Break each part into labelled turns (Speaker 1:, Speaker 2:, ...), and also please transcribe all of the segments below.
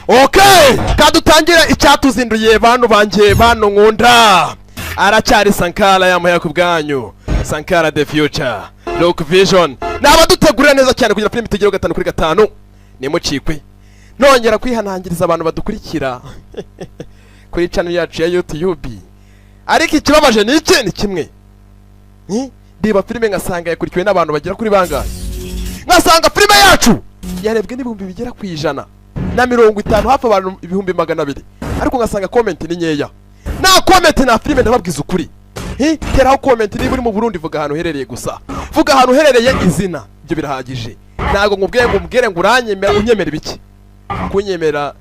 Speaker 1: Okay, kadutangira icyatuzinduye bantu banjye bano nkunda. Aracyari Sankara yamuhera ku bwanyu. Sankara the future. Rock Vision. Nabadutegurira neza cyane kugira film itegero 5/5. Nimucikwe. Nongera kwihanangiriza abantu badukurikira kuri channel yacu ya YouTube. Ariko ikibabaje ni iki ni kimwe. Ndiba filime ngasanga yakurikiwe n'abantu bagera kuri bangahe. Ngasanga filime yacu yarebwe n'ibihumbi bigera ku 100 na 50 hafi abantu 200,000. Ariko ngasanga comment ni nyeya. Na comment na filime ndababwiza ukuri. Teraho comment niba uri mu Burundi vuga ahantu herereye gusa. Vuga ahantu herereye izina. Ibyo birahagije. Nago ngubwire ngo uranyemera unyemera biki. Kunyemera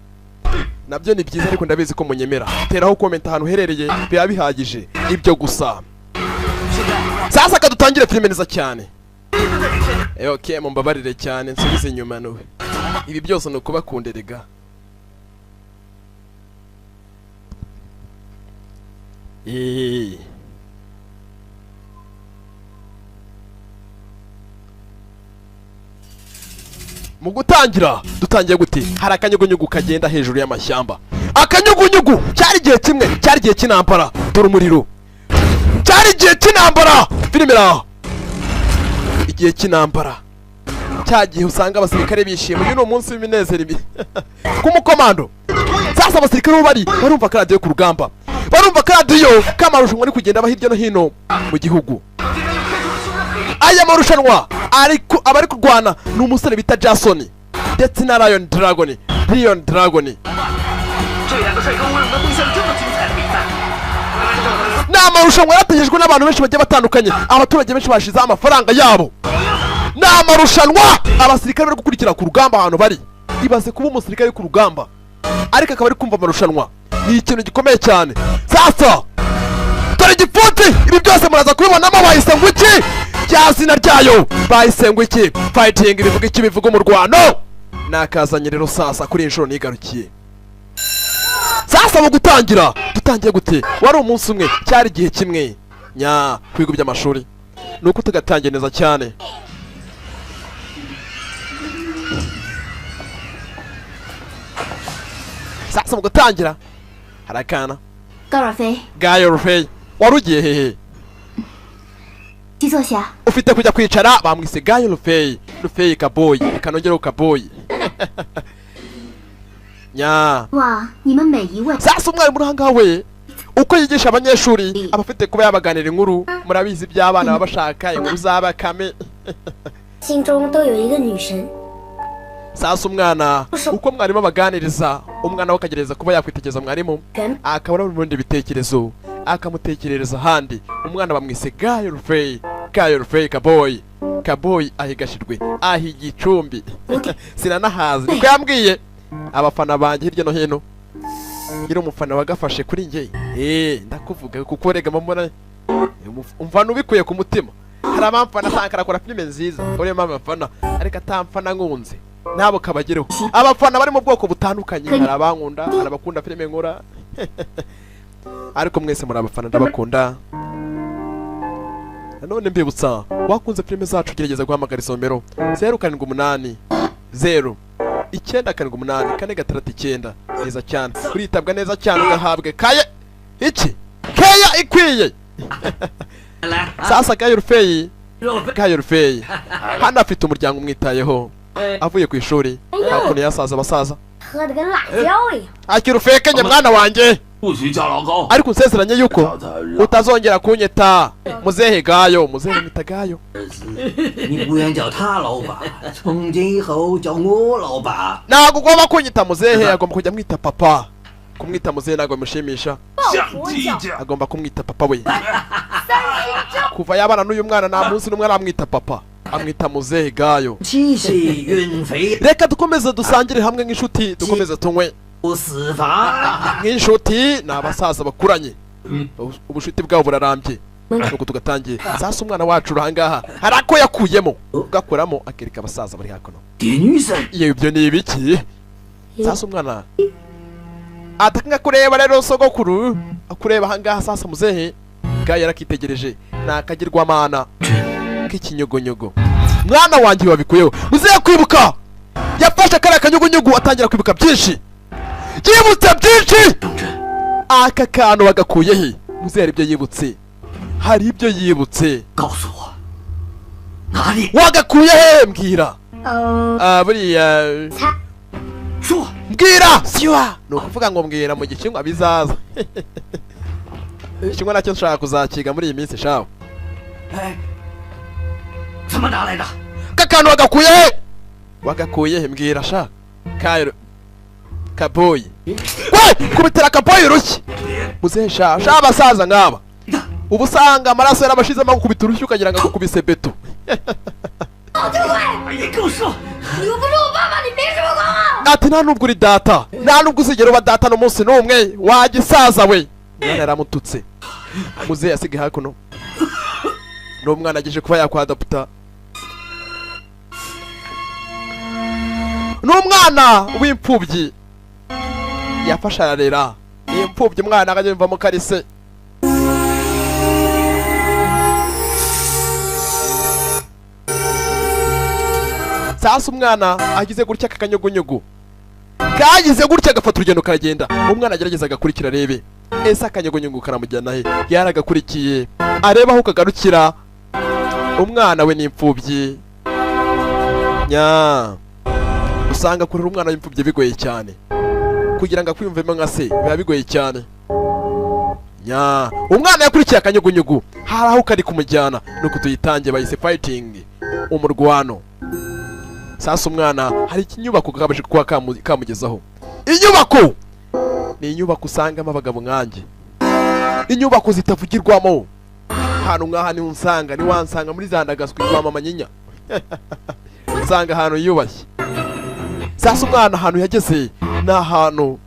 Speaker 1: nabyo ni byiza ariko ndabizi ko munyemera. Teraho comment ahantu herereye biba bihagije. Ibyo gusa. Sasa kadutangire filime neza cyane. Okay, mumbabarire cyane nsubize nyuma no. Ibi byose no kubakunderega. Mu gutangira dutangiye gute hari akanyugunyugu kagenda hejuru y'amashyamba. Akanyugunyugu cyari gihe kimwe cyari gihe cy'intambara dore umuriro. Cyari gihe cy'intambara filmera. Igihe cy'intambara cyagiye usanga abasirikare bishimye uyu munsi w'iminezero ibi kumukomando. Sasa abasirikare barumva radio ku rugamba. Barumva radio kamarushanwa ari kugenda bahirya no hino mu gihugu. Aya marushanwa ariko abari kurwana n'umusore bita Jason ndetse na Lion Dragon. N'amarushanwa yategejwe n'abantu benshi bagiye batandukanye. Abaturage benshi bashize amafaranga yabo. N'amarushanwa abasirikare bari gukurikira ku rugamba ahantu bari. Ibaze kuba umusirikare ku rugamba ariko akaba ari kumva amarushanwa. Ni ikintu gikomeye cyane. Sasa dore gipfuti ibi byose muraza kubibonamo bahise ngo iki cyazina ryayo bahise ngo iki fighting bivuga iki bivuga mu Rwanda. Nakazanye rero sasa kuri inshuro nigarukiye. Sasa mu gutangira dutangiye gute wari umunsi umwe cyari gihe kimwe nya kwiga by'amashuri nuko tugatangiye neza cyane. Sasa mu gutangira harakana Gayo Rufei warugiye hehe
Speaker 2: Kizoshya
Speaker 1: ufite kujya kwicara bamwise Gayo Rufei kaboyi kanongera kaboyi. Nya sasa umwari muranga we uko yigisha abanyeshuri abafite kuba yabaganira inkuru murabizi by'abana babashaka inkuru z'abakame. Sasa umwana uko mwarimu abaganiriza umwana wakagereza kuba yakwitegeza mwarimu akabona ubundi bitekerezo akamutekerereza handi. Umwana bamwise Gayo Rufei kaboyi ahigashirwe ahigicumbi. Sinanahazi niko yambwiye abafana banjye hirya no hino. Gira umufana wagafashe kuri njye ndakuvuga kuko rega mbona umfana ubikuye ku mutima. Hari abamfana sankara akora filime nziza uri mama ariko atamfana nkunze nabo kabagireho. Abafana bari mu bwoko butandukanye hari abankunda hari abakunda filime nkora ariko mwese muri abafana ndabakunda. None mbibutsa wakunze filime zacu gerageza guhamagara isomero 078 0 9 8 neza cyane kuritabwa neza cyane ugahabwe kaye iki keya ikwiye. Sasa Gayo Rufei hano afite umuryango umwitayeho avuye ku ishuri hakuno yasaza abasaza. Rufei kenye mwana wanjye ariko nsezeranye yuko utazongera kunyeta muzehe Gayo mwita Gayo. Ntabwo ugomba kunyita muzehe agomba kujya mwita papa. Kumwita muzehe ntabwo bimushimisha agomba kumwita papa we. Kuva yabana n'uyu mwana nta munsi n'umwe aramwita papa amwita muzehe Gayo. Reka dukomeze dusangire hamwe nk'inshuti dukomeze tunywe nk'inshuti n'abasaza bakuranye ubushuti bwabo burarambye nuko tugatangiye. Sasa umwana wacu urangaha harako yakuyemo ugakoramo akereka abasaza bari hakuno. Ibyo ni ibiki? Sasa umwana atakanga kureba rero sogokuru akureba hangaha. Sasa muzehe Gayo yarakitegereje nakagirwa mana k'ikinyogonyugo. Mwana wanjye wabikuyeho muzehe kwibuka yafashe kare akanyugunyugu atangira kwibuka byinshi yibutse byinshi. Aka kantu bagakuye he? Muzehe hari ibyo yibutse, hari ibyo yibutse. Wagakuye he mbwira? Buriya mbwira siwa ni ukuvuga ngo mbwira mu gicingwa bizaza. Ikingwa nacyo nshaka kuzakiga muri iyi minsi shawe. Kakantu wagakuye he? Wagakuye he mbwira sha? Kairo Kaboyi. We kubitera Kaboyi urushyi. Muzehe sha abasaza ngaba. Ubusanga amaraso yarabashizemo gukubita urushyi ukagira ngo gukubise beto. Ati nta nubwo uri data, nta nubwo uzigera uba data n'umunsi n'umwe, wagisaza we. Mwana yaramututse. Muzehe yasigaye hakuno. N'umwana ageje kuba yakwadapta. N'umwana w'imfubyi yafasha ararera. Ni imfubyi mwana akajya yumva mu karise. Sasa umwana agize gutya kakanyugunyugu kagize gutya agafata urugendo karagenda. Umwana agerageza agakurikira arebe ese akanyugunyugu karamujyana he. Yaragakurikiye areba aho kagarukira. Umwana we n'imfubyi nya usanga kurera umwana w'imfubyi bigoye cyane, kugira ngo akwiyumvemo nka se biba bigoye cyane. Nya umwana yakurikiye akanyugunyugu hari aho kari kumujyana, nuko tuyitangiye bayise fighting umurwano. Sasa umwana hari ikinyubako kabaje kuba kamugezaho. Inyubako ni inyubako usangamo abagabo nkanjye, inyubako zitavugirwamo. Hano nkaha ni unsanga, ni wansanga muri zandagaswe kwa mama nyinya. Usanga hano yubashye. Sasa umwana hano yageze ni ahantu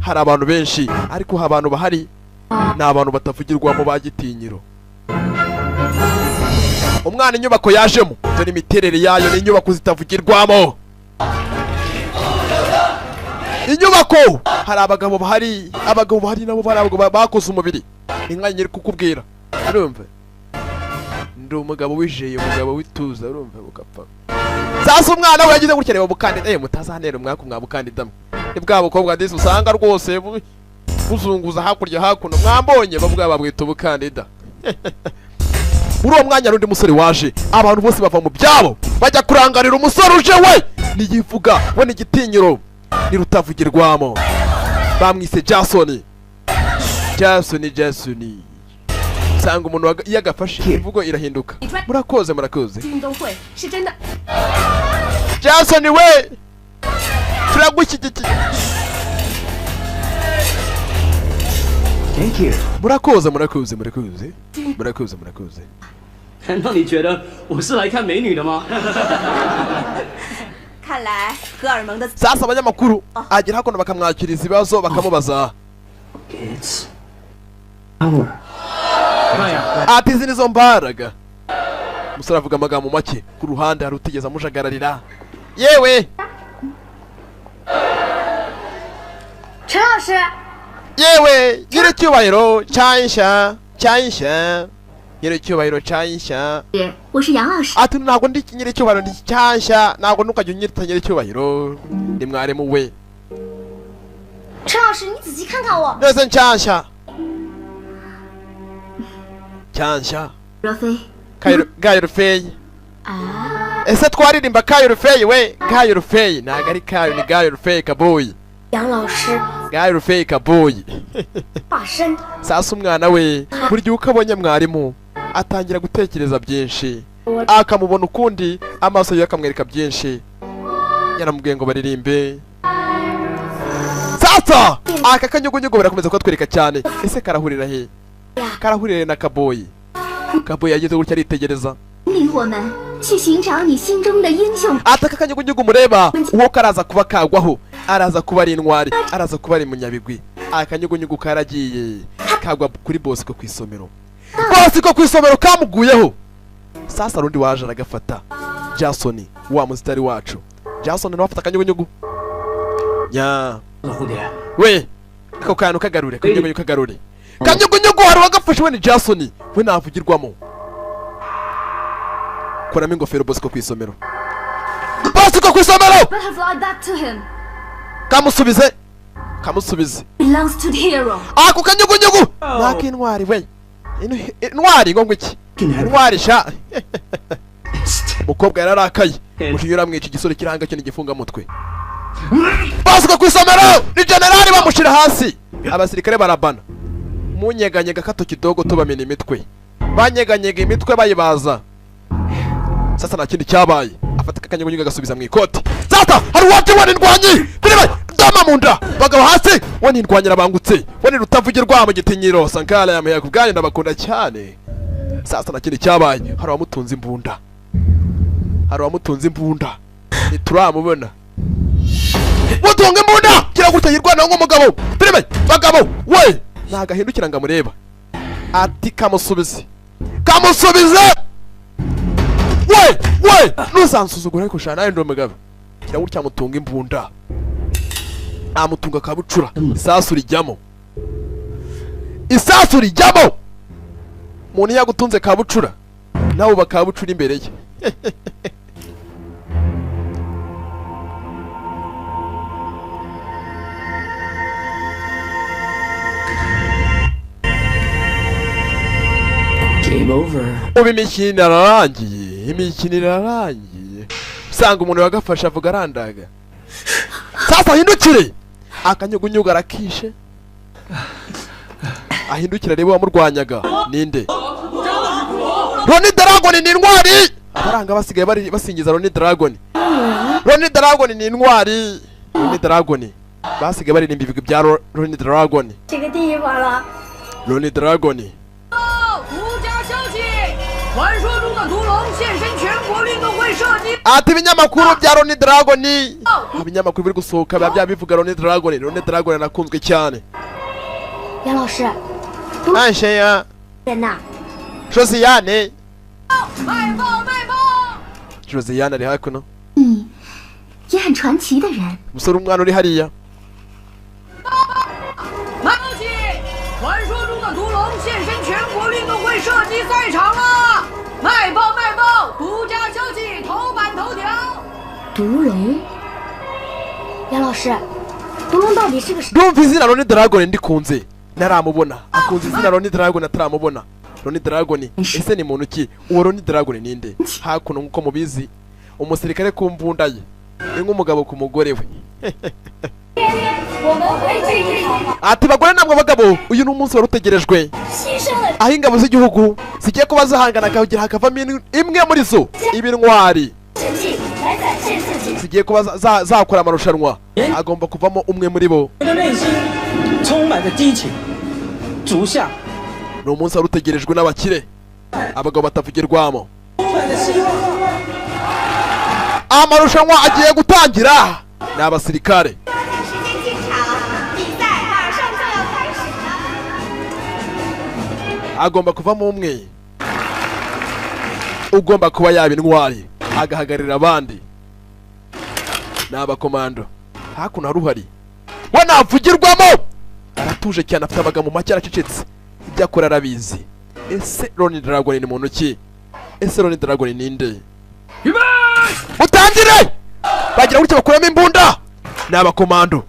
Speaker 1: hari abantu benshi, ariko abantu bahari ni abantu batavugirwamo bagitinyiro. Umwana inyubako yajemo dore imiterere yayo ni inyubako zitavugirwamo. Inyubako hari abagabo bahari, abagabo bahari nabo bari abagabo bakoze umubiri. Inka nyiri kukubwira urumva, ndi umugabo wijeye, umugabo wituza urumva bugapfa. Sasa umwana we yagize gutya reba bukandida mutazanera umwaka mwabukandida mwe. Ni bwa bukobwa ndetse usanga rwose buzunguza hakurya hakuno, mwambonye bavuga babwita ubukandida. Muri uwo mwanya rundi musore waje, abantu bose bava mu byabo bajya kurangarira umusore uje we. Niyivuga we ni igitinyiro, ni rutavugirwamo. Bamwise Jason. Sanga umuntu yagafashe imvugo irahinduka. Murakoze. Jason we turagushyigikiye.
Speaker 2: Thank you.
Speaker 1: Murakoze.
Speaker 2: 难道你觉得我是来看美女的吗？
Speaker 3: 看来荷尔蒙的
Speaker 1: Sasa abanyamakuru agira hakuno bakamwakiriza ibibazo bakamubaza.
Speaker 2: It's our.
Speaker 1: Ati izi nizo mbaraga. Umusore avuga amagambo make, ku ruhande hari utigeze amujagararira. Yewe
Speaker 3: 陈老师，
Speaker 1: yewe nyiricyubahiro cyansha nyiricyubahiro cyansha.
Speaker 3: 我是杨老师。
Speaker 1: Ati ntabwo ndi nyiricyubahiro ndi cyansha, ntabwo nukajya unyita nyiricyubahiro, ni mwarimu we.
Speaker 3: 陈老师，你仔细看看我。
Speaker 1: Nese cyansha
Speaker 3: 若飞。
Speaker 1: Gayurufeyi.
Speaker 3: 啊，
Speaker 1: Ese twaririmba Gayurufeyi we. Gayurufeyi ntabwo ari Gayo, ni Gayurufeyi Kaboyi.
Speaker 3: 杨老师
Speaker 1: Gayurufeyi Kaboyi.
Speaker 3: 把身。
Speaker 1: Sasa umwana we buri gihe uko abonye mwarimu atangira gutekereza byinshi, akamubona ukundi amaso ye akamwereka byinshi. Yaramubwiye ngo baririmbe. Sasa aka kanyugunyugu barakomeza kutwereka cyane. Ese karahurira he? Karahurira na Kaboyi. Kaboyi yagize gutya aritegereza.
Speaker 3: 领我们去寻找你心中的英雄。
Speaker 1: Ataka kanyugunyugu mureba uwo karaza kuba kagwaho, araza kuba ari intwari, araza kuba ari munyabigwi. Akanyugunyugu karagiye kagwa kuri Bosco ku isomero. Bosco ku isomero kamuguyeho. Sasa rundi waje aragafata. Jason wa mustari wacu. Jason nawe afata akanyugunyugu. Nya.
Speaker 2: 老蝴蝶，
Speaker 1: We ako kantu kagarure, kanyugunyugu kagarure. Kanyugunyugu hari wagafashe we ni Jason, we navugirwamo. Kuramo ingofero Bosco ku isomero. Bosco ku isomero!
Speaker 3: But have lied back to him.
Speaker 1: Kamusubize. kamusubize
Speaker 3: belongs to the hero.
Speaker 1: ako kanyugunyugu naka intwari we intwari ngo iki intwari sha umukobwa yararakaye umujinya uramwica igisore kiranga cyo n'igifunga mutwe basuka ku isomero ni generali bamushira hasi abasirikare barabana munyeganyega kato kidogo tubamena imitwe banyeganyega imitwe bayibaza sasa nta kindi cyabaye afata akanyugunyugu agasubiza mu ikoti sasa hari uwaje wani ndwanyi turebe dama munda bagabo hasi wani ndwanyira bangutse wani rutavugirwa mu gitinyiro Sankara yamuhaye kubwanya ndabakunda cyane sasa nta kindi cyabaye hari abamutunze imbunda ntituramubona mutunga imbunda kiraguta yirwana nk'umugabo turebe bagabo we nagahindukira ngamureba ati kamusubize we nusansuzugura ariko shana nawe ndomugabo kiragutya mutunga imbunda amutunga kabucura isasu rijyamo umuntu yagutunze kabucura nawe bakabucura imbere ye
Speaker 2: Game over.
Speaker 1: ubu imikino irarangiye usanga umuntu wagafasha avuga arandaga sasa ahindukire akanyugunyugu arakishe ahindukira reba wamurwanyaga ninde Ronnie Dragon ni intwari abaranga basigaye basingiza Ronnie Dragon ni intwari Ronnie Dragon basigaye baririmba ibigwi bya Ronnie Dragon
Speaker 3: 这个地方了。
Speaker 1: Ronnie Dragon
Speaker 4: 独家消息，传说中的毒龙现身全国运动会射击。
Speaker 1: ati ibinyamakuru bya Ronnie Dragon ibinyamakuru biri gusohoka biba bivuga Ronnie Dragon anakunzwe cyane
Speaker 3: 杨老师，
Speaker 1: Ansheya
Speaker 3: 人呐，
Speaker 1: Josiane
Speaker 4: 卖爆！
Speaker 1: Josiane ari hakuno
Speaker 3: 你也很传奇的人。
Speaker 1: umusore umwana uri hariya
Speaker 4: 卖消息，传说中的毒龙现身全国运动会射击赛场了！卖爆！独家消息，头版头条。
Speaker 3: 毒龙，杨老师，毒龙到底是个什么？
Speaker 1: ndumva izina Ronnie Dragon ndikunze naramubona akunze izina Ronnie Dragon ataramubona Ronnie Dragon ese ni muntu ki uwo Ronnie Dragon ninde hakuno nkuko mubizi umusirikare ku mbunda ye ni nk'umugabo ku mugore we
Speaker 3: 我们会继续逃跑，
Speaker 1: ati bagore namwe bagabo uyu ni umunsi wari utegerejwe
Speaker 3: 牺牲了
Speaker 1: aho ingabo z'igihugu zigiye kuba zihangana kagira hakavamo imwe muri zo ibintwari
Speaker 3: 神迹来展现自己。
Speaker 1: zigiye kuba zakora amarushanwa agomba kuvamo umwe muri bo
Speaker 5: 我的内心充满着激情，足下
Speaker 1: ni umunsi wari utegerejwe n'abakire abagabo batavugirwamo
Speaker 5: 充满着希望。
Speaker 1: amarushanwa agiye gutangira ni abasirikare
Speaker 3: 时间进场，比赛马上就要开始了。
Speaker 1: agomba kuvamo umwe ugomba kuba yaba intwari agahagararira abandi ni abakomando hakuno hari uhari we ntavugirwamo aratuje cyane afite amagambo make aracecetse ibyo akora arabizi ese Ronnie Dragon ni muntu ki ese Ronnie Dragon ninde mutangire bagira gutya bakuramo imbunda ni abakomando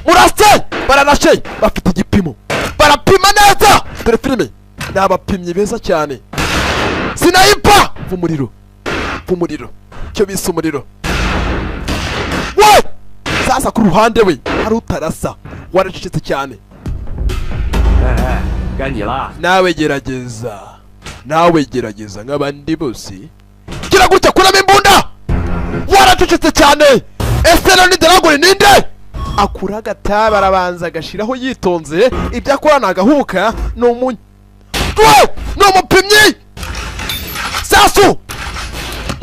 Speaker 1: murase baranashe bafite igipimo barapima neza dore filime ni abapimyi beza cyane sinayipa umuriro cyo bise umuriro we sasa ku ruhande we hari utarasa waracecetse cyane
Speaker 2: 该你了。
Speaker 1: nawe gerageza nk'abandi bose kira gutya kuramo imbunda waracecetse cyane ese Ronnie Dragon ninde akura agatabi arabanza agashiraho yitonze ibyo akora ni agahuka ni umupimyi sasu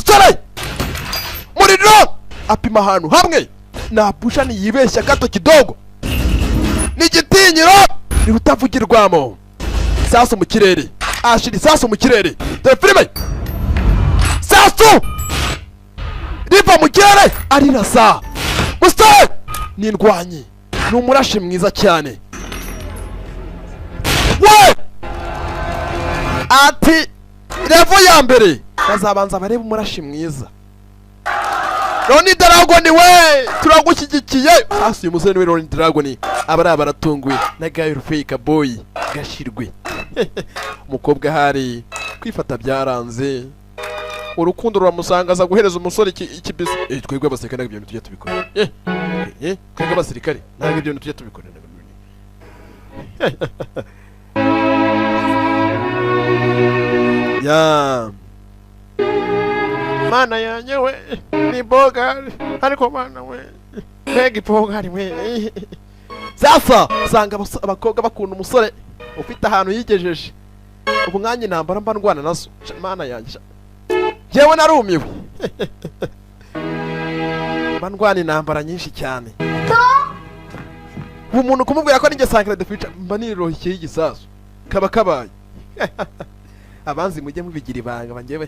Speaker 1: sore muriro apima ahantu hamwe napusha niyibeshya gato kidogo n'igitinyiro ni utavugirwamo sasu mu kirere ashira isasu mu kirere dore filime sasu riva mu kirere arirasa musore ni indwanyi ni umurashi mwiza cyane we ati revo ya mbere bazabanza barebe umurashi mwiza Ronnie Dragon we turagushyigikiye. Sasa uyu musore we Ronnie Dragon aba baratunguye na Guy Fake Boy gashirwe. Umukobwa hari kwifata byaranze. Urukundo ruramusangaza guhereza umusore ikibizo. Twebwe abasirikare ntabwo ibyo tujya tubikora. Twebwe abasirikare ntabwo ibyo tujya tubikora. Ya mana yanjye we ni bogari ariko mana we mbega ibogari we. Sasa usanga abakobwa bakunda umusore ufite ahantu yigejeje. Ubu mwanya intambara mba ndwana nazo mana yanjye yewe narumiwe. Mba ndwana intambara nyinshi cyane. Ubu umuntu kumubwira ko ninjye Sankara the Future mba niroheye igisasu kaba kabaye. Abanzi mujye mubigira ibanga bangewe.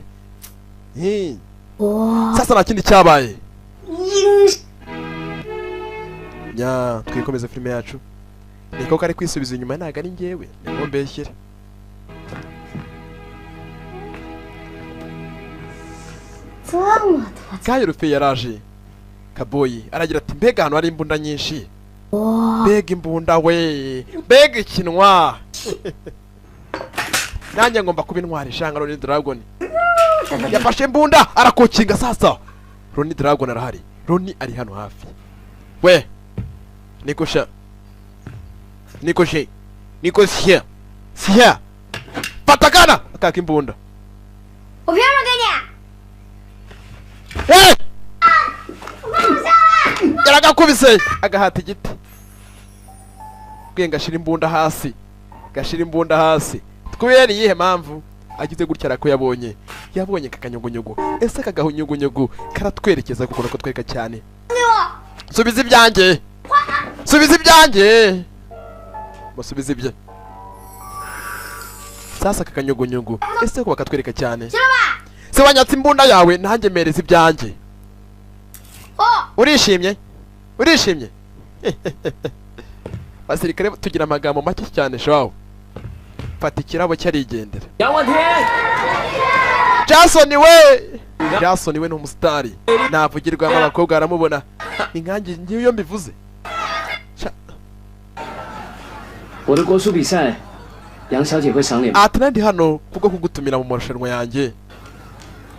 Speaker 1: Sasa nta kindi cyabaye. Ya twikomeza filime yacu. Niko kari kwisubiza inyuma ntago ari ngewe ngo mbeshyere. Guy Fake yaraje. Kaboyi aragira ati mbega hano hari imbunda nyinshi. Mbega imbunda we. Mbega ikinwa. Nanjye ngomba kuba intwari shanga Ronnie Dragon. Yafashe imbunda arakokinga sasa. Ronnie Dragon arahari. Ronnie ari hano hafi. We. Nikosha. Nikosha. Siya. Patakana akaka imbunda.
Speaker 3: 我凭什么给你？
Speaker 1: Hey! Yaragakubise agahata igiti. Bwenga shira imbunda hasi. Gashira imbunda hasi. Twere yihe mpamvu agize gutya arako yabonye kakanyugunyugu. Ese kagahunyugunyugu karatwerekeza kuko nako twereka cyane. Subiza ibyanjye. Subiza ibyanjye. Musubiza ibye. Sasa kakanyugunyugu. Ese ko bakatwereka cyane. Se wanyatse imbunda yawe nanjye mereza ibyanjye. Urishimye? Urishimye? Basirikare tugira amagambo make cyane shawo. Fata ikirabo cyarigendera. Jason we! Jason we ni umusitari. Navugirwa abakobwa aramubona. Inkangi ngiyo mbivuze.
Speaker 2: 我的国术比赛，杨小姐会赏脸吗？
Speaker 1: Atlandi hano kubwo kugutumira mu marushanwa yanjye.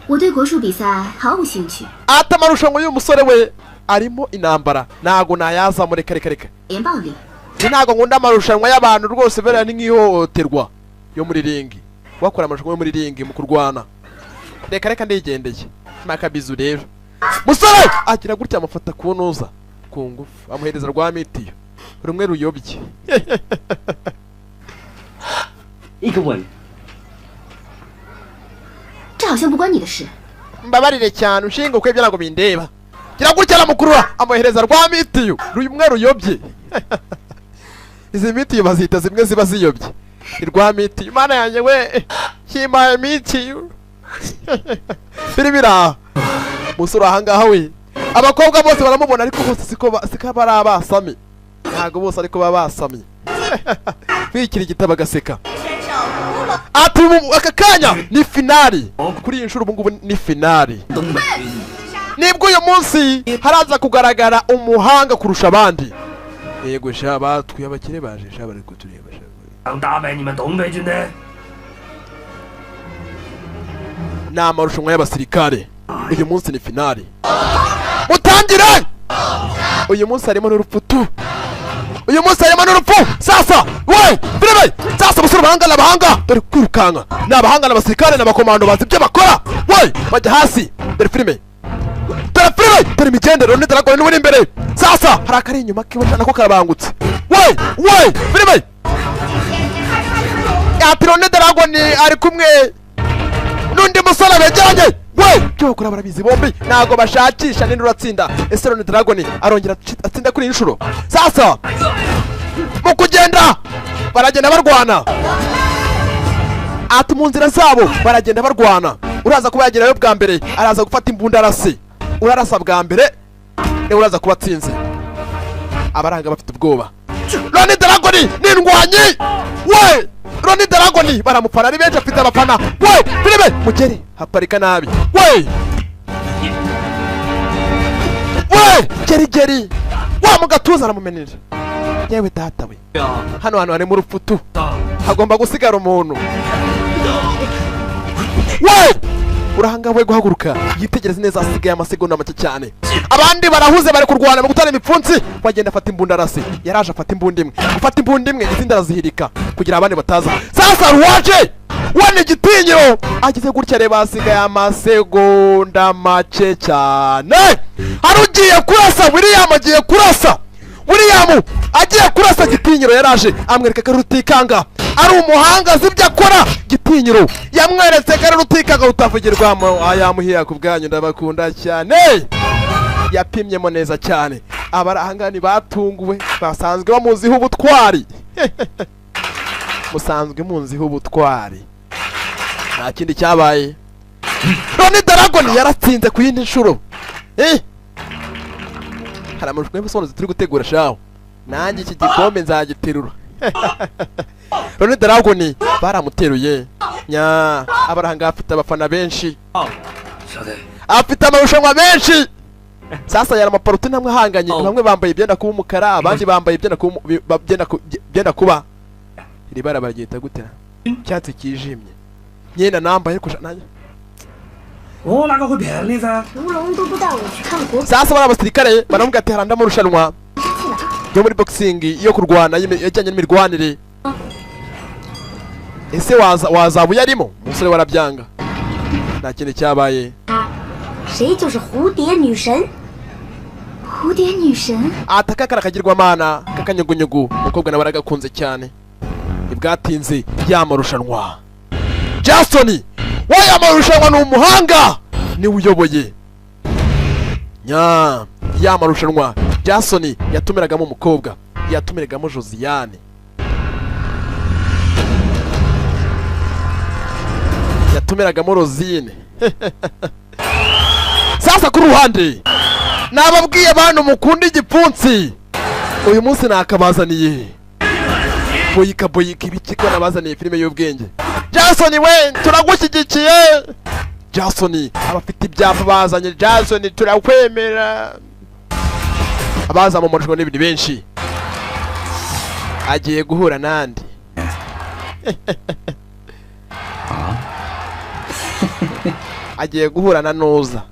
Speaker 3: 我对国术比赛毫无兴趣。
Speaker 1: Atamarushanwa y'uyu musore we arimo intambara. Nago nayaza muri kare.
Speaker 3: 连暴力。
Speaker 1: Ntago nkunda amarushanwa y'abantu rwose bera ni nk'ihohoterwa yo muri ringi. Wakora amarushanwa yo muri ringi mu kurwana. Reka ndigendeye. Makabizu rero. Musore agira gutya amafata kunoza ku ngufu amuhereza rwa mitiyo. Rumwe ruyobye.
Speaker 2: 一个吻。
Speaker 3: 这好像不关你的事。
Speaker 1: Mbabarire cyane ushinga uko ibyo nago bindeba. Gira gutya aramukurura amuhereza rwa mitiyo. Rumwe ruyobye. Izi mitiyo bazita zimwe ziba ziyobye. Irwa mitiyo mana yanjye we. Kimaye mitiyo. Biribira. Musura ahangaha we. Abakobwa bose baramubona ariko bose siko bari abasami. Ntago bose ariko babasami. Bikira igitabo gaseka. Ati aka kanya ni finali. Kuri iyi nshuro ngubu ni finali. Nibwo uyu munsi haraza kugaragara umuhanga kurusha abandi. Yego shaba twiyabakire baje shaba ariko tureba shaba.
Speaker 6: 想打败你们东北军的。
Speaker 1: Ni amarushanwa y'abasirikare. Uyu munsi ni finali. Mutangire! Uyu munsi harimo n'urupfu. Uyu munsi harimo n'urupfu. Sasa we birebe. Sasa musore bahanga dore kwirukanka. Ni abahanga n'abasirikare n'abakomando bazi ibyo bakora. We bajya hasi. Dore filime. Dore imigendero Ronnie Dragon n'uri imbere. Sasa hari akari inyuma kibona nako karabangutse. We birebe. Ati Ronnie Dragon ari kumwe n'undi musore begeranye. We cyo kora barabizi bombi nago bashakisha ninde uratsinda. Ese Ronnie Dragon arongera atsinda kuri inshuro. Sasa mu kugenda baragenda barwana. Ati mu nzira zabo baragenda barwana. Uraza kuba yagerayo bwa mbere araza gufata imbunda arase. Urarasa bwa mbere ne uraza kuba atsinze. Abaranga bafite ubwoba. Ronnie Dragon ni ndwanyi. We Ronnie Dragon baramufana ari benshi afite abafana. We filime mugeri haparika nabi. We geri wa mu gatuza aramumenera. Yewe data we, hano harimo urupfutu, hagomba gusigara umuntu. We urahanga we guhaguruka yitegereze neza, asigaye amasegonda make cyane. Abandi barahuze bari kurwana mu gutana imipfunsi. Wagenda afata imbunda arase, yaraje afata imbunda imwe, afata imbunda imwe izindi arazihirika kugira abandi bataza. Sasa ruwaje wane igitinyiro agize gutya, reba asigaye amasegonda make cyane. Harugiye kurasa William, agiye kurasa William, agiye kurasa Gitinyiro. Yaraje amwereka ko rutikanga ari umuhanga zibyo akora. Gitinyiro yamweretse ko rutikanga utavugirwamo. Ayamuhiya ku bwanyu, ndabakunda cyane. Yapimyemo neza cyane. Abarahangani batunguwe, basanzwe bamuziho ubutwari. Musanzwe munziho ubutwari, nta kindi cyabaye. Ronnie Dragon yaratsinze ku yindi nshuro. Hari amashusho y'abasobanuzi turi gutegura shaho, nanjye iki gikombe nzagiterura. Ronnie Dragon baramuteruye. Nya abarahanga afite abafana benshi, afite amarushanwa menshi. Sasa yari amaparuti namwe ahanganye, bamwe bambaye ibyenda kuba umukara, abandi bambaye ibyenda kuba iri bara baryita gute, cyatsi kijimye. Nyena nambaye ariko nanjye
Speaker 6: 我哪个会骗你噻？
Speaker 3: 卢龙都不带我去看国。
Speaker 1: Sasa bari abasirikare baravuga ati haranda mu rushanwa yo muri boxing yo kurwana yajyanye n'imirwanire. Ese wazabu yarimo? Umusore warabyanga, nta kintu cyabaye.
Speaker 3: 谁就是蝴蝶女神？蝴蝶女神？
Speaker 1: Atakakara kagirwa mana kakanyugunyugu, umukobwa nawe aragakunze cyane. Ibwatinze yamarushanwa. Jason waya marushanwa n'umuhanga ni uyoboye. Nya yamarushanwa Jason yatumiragamo umukobwa, yatumiragamo Josiane. Yatumiragamo Rosine. Sasa ku ruhande nababwiye abantu mukunda igipfunsi, uyu munsi nakabazaniye boyika ibikiko nabazaniye filime y'ubwenge. Jason we turagushyigikiye. Jason abafite ibyapa bazanye. Jason turakwemera. Abaza mu marushanwa n'ibindi benshi. Agiye guhura nandi. Agiye guhura na Noza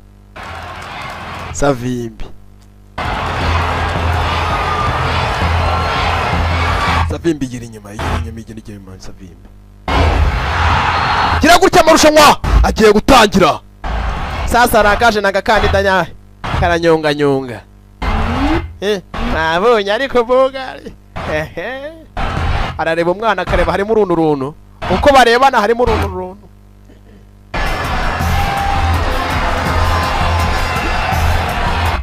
Speaker 1: Savimbi. Savimbi gira inyuma Savimbi. Gira gutya amarushanwa agiye gutangira. Sasa arakaje nagakandida nya karanyonga. Nabonye ariko bogari. Arareba umwana akareba harimo uruntu. Uko barebana harimo uruntu.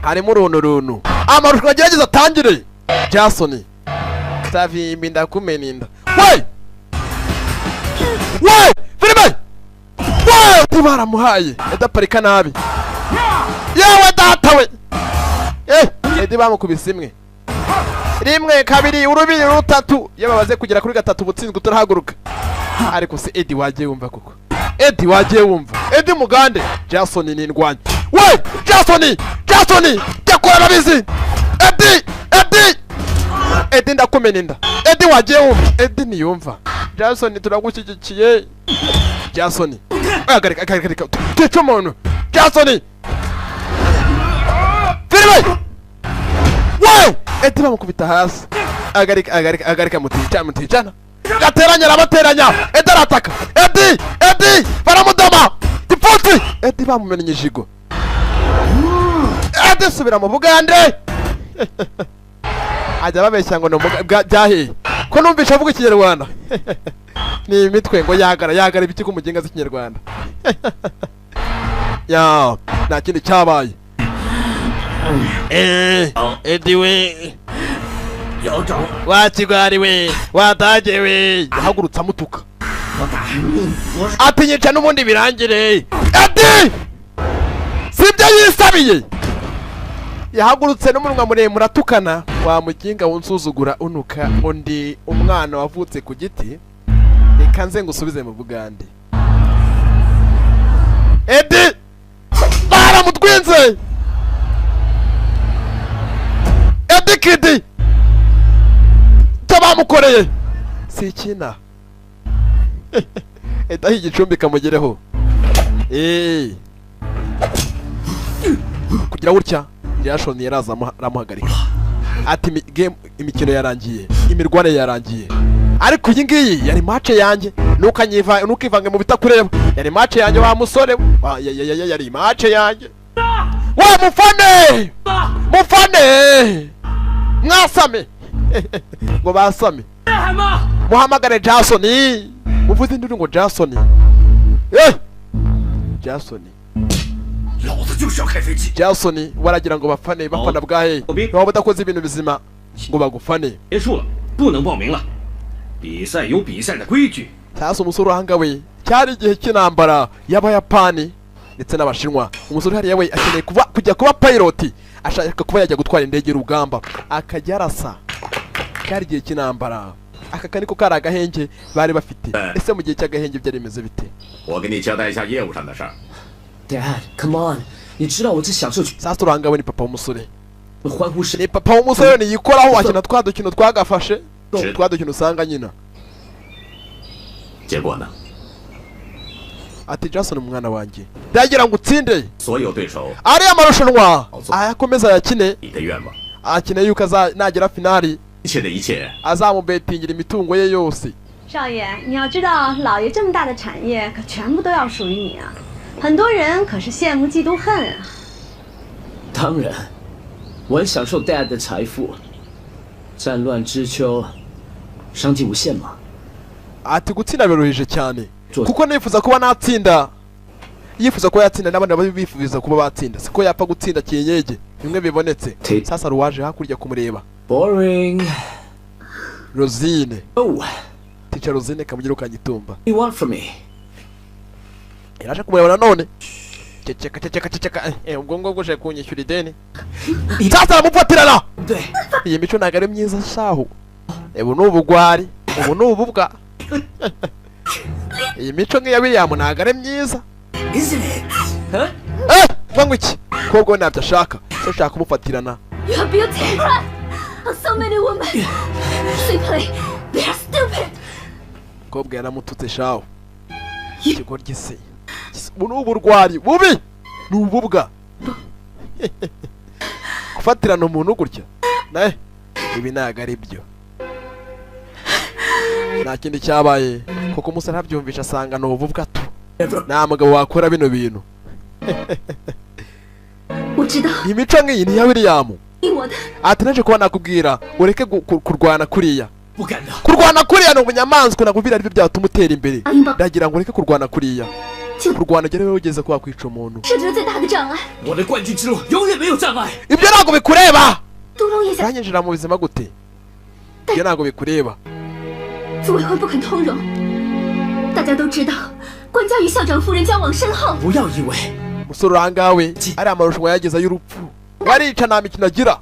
Speaker 1: Harimo uruntu. Amarushanwa agerageza atangire. Jason Savimbi ndakumeninda. We filime baramuhaye edaparika nabi. Yewe data we, edi bamukubise imwe rimwe kabiri urubiri rutatu, yababaze kugera kuri gatatu butsinzwe utarahaguruka. Ariko se Edi wagiye wumva koko, Edi wagiye wumva, Edi mugande. Jason ni indwanya. We Jason yakora nabizi. Edi ndakumeninda. Edi wagiye wumva, Edi niyumva. Jason turagushyigikiye. Jason agarika techo umuntu. Jason filime we Edi bamukubita hasi. Agarika muticana gateranya rabateranya. Edi arataka. Edi baramudama gipfuti. Edi bamumenye ijigo. Edi subira mu Bugande. Ajya babeshya ngo no byahe ko numvisha avuga ikinyarwanda. Ni imitwe ngo yagara ibiki ku mugenga z'ikinyarwanda. Ya nta kindi cyabaye. Edi we wakigwari we wataje we. Yahagurutse amutuka ati nyica n'ubundi birangire. Edi sibyo yisabiye. Yahagurutse n'umunwa muremure atukana. Wa muginga wunsuzugura unuka undi umwana wavutse ku giti. Reka nze ngusubize mu Bugande. Edi baramutwinze. dikidi tabamukoreye sikina etaho igicumbi kamugereho kugira gutya Jason yaraza aramuhagarika ati imikino yarangiye imirwane yarangiye ariko iyi ngiyi yari match yanjye nukivanga mu bitakureba yari match yanjye wa musore yari match yanjye wa mufane mwasame ngo basame muhamagare Jason muvuze induru ngo Jason Jason Jason waragira ngo bafana bwahe waba udakoze ibintu bizima ngo bagufane sasa umusore uhanga we cyari igihe cy'intambara y'abayapani ndetse n'abashinwa umusore hariya we akeneye kujya kuba pilot ashaka kuba yajya gutwara indege y'urugamba akajya arasa cyari igihe cy'intambara aka kaniko kari agahenge bari bafite ese mu gihe cy'agahenge byari bimeze bite
Speaker 2: Dad, come on. 你知道我这享受
Speaker 1: sasa urangawe ni papa w'umusore ni papa w'umusore niyikoraho akina twa dukino twagafashe twa dukino usanga nyina ati Jason umwana wanjye ndagira ngo utsinde ari amarushanwa ayakomeza yakine akine yuko nagera finali azamubetingira imitungo ye yose
Speaker 7: 少爷，你要知道，老爷这么大的产业，可全部都要属于你啊！很多人可是羡慕嫉妒恨啊。
Speaker 2: 当然，我很享受 Dad 的财富。战乱之秋，商机无限嘛。
Speaker 1: ati gutsinda biruhije cyane kuko nifuza kuba natsinda yifuza ko yatsinda n'abandi bifuza kuba batsinda siko yapfa gutsinda kiyenyege bimwe bibonetse sasa ruwaje hakurya kumureba
Speaker 2: boring
Speaker 1: Rosine
Speaker 2: oh
Speaker 1: teacher Rosine kamugira kanyitumba
Speaker 2: you want from me
Speaker 1: iraje kumureba none ceceka ubwo ngo guje kunyishyura ideni sasa aramufatirana iyi mico ntago ari myiza shaho ubu n'ubugwari ubu n'ububwa iyi mico nk'iya William ntago ari myiza ngo iki kobwa ntabyo ashaka ushaka kumufatirana
Speaker 3: You have beauty so many women simply they are stupid
Speaker 1: kobwa yaramututse shaho ikigo gise ubu n'uburwari bubi n'ububwa gufatirana umuntu gutya nae ibi ntago ari byo nta kindi cyabaye kuko umusore ntabyumvisha asanga ni ububwa tu nta mugabo wakora bino bintu imico nk'iyi ni iya William ati naje kuba nakubwira ureke kurwana kuriya ni ubunyamaswa nakubwira aribyo byatuma utera imbere ndagira ngo ureke kurwana kuriya kurwana gere wewe ugeze kwa kwica umuntu ibyo ntabwo bikureba uranyinjira mu buzima gute ibyo ntabwo bikureba
Speaker 3: 组委会不肯通融，大家都知道，官家与校长夫人交往深厚。
Speaker 2: 不要以为
Speaker 1: musore urangawe ari amarushanwa yageza y'urupfu warica nta mikino agira.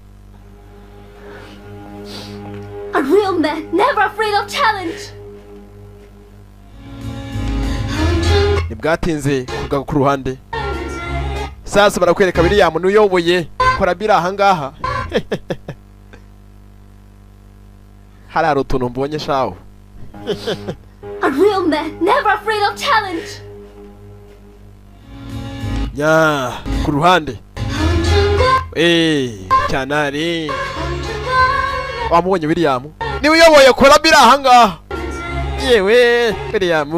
Speaker 3: A real man, never afraid of challenge.
Speaker 1: Nibwatinze kugaga ku ruhande. Sasa barakwereka William nuyoboye kora bira ahangaha. Hararo utuntu mbonye shaho.
Speaker 3: A real man, never afraid of challenge.
Speaker 1: Ya, ku ruhande. Cyanari. Wamubonye William? Ni uyoboye kora bira ahangaha. Yewe, William.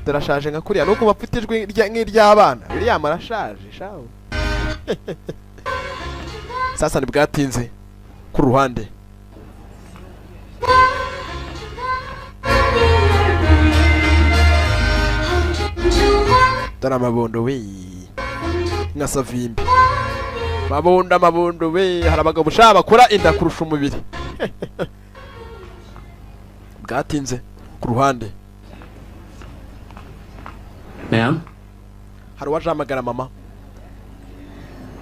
Speaker 1: Turashaje nka kuriya nuko bafitijwe nk'iry'abana. William arashaje shaho. Sasa nibwatinze ku ruhande. Tara mabondo we nka Savimbi. Mabondo we harabagabo bushaba bakora inda kurusha umubiri. Bwatinze ku ruhande.
Speaker 2: Ma'am?
Speaker 1: Hari waje amagara mama.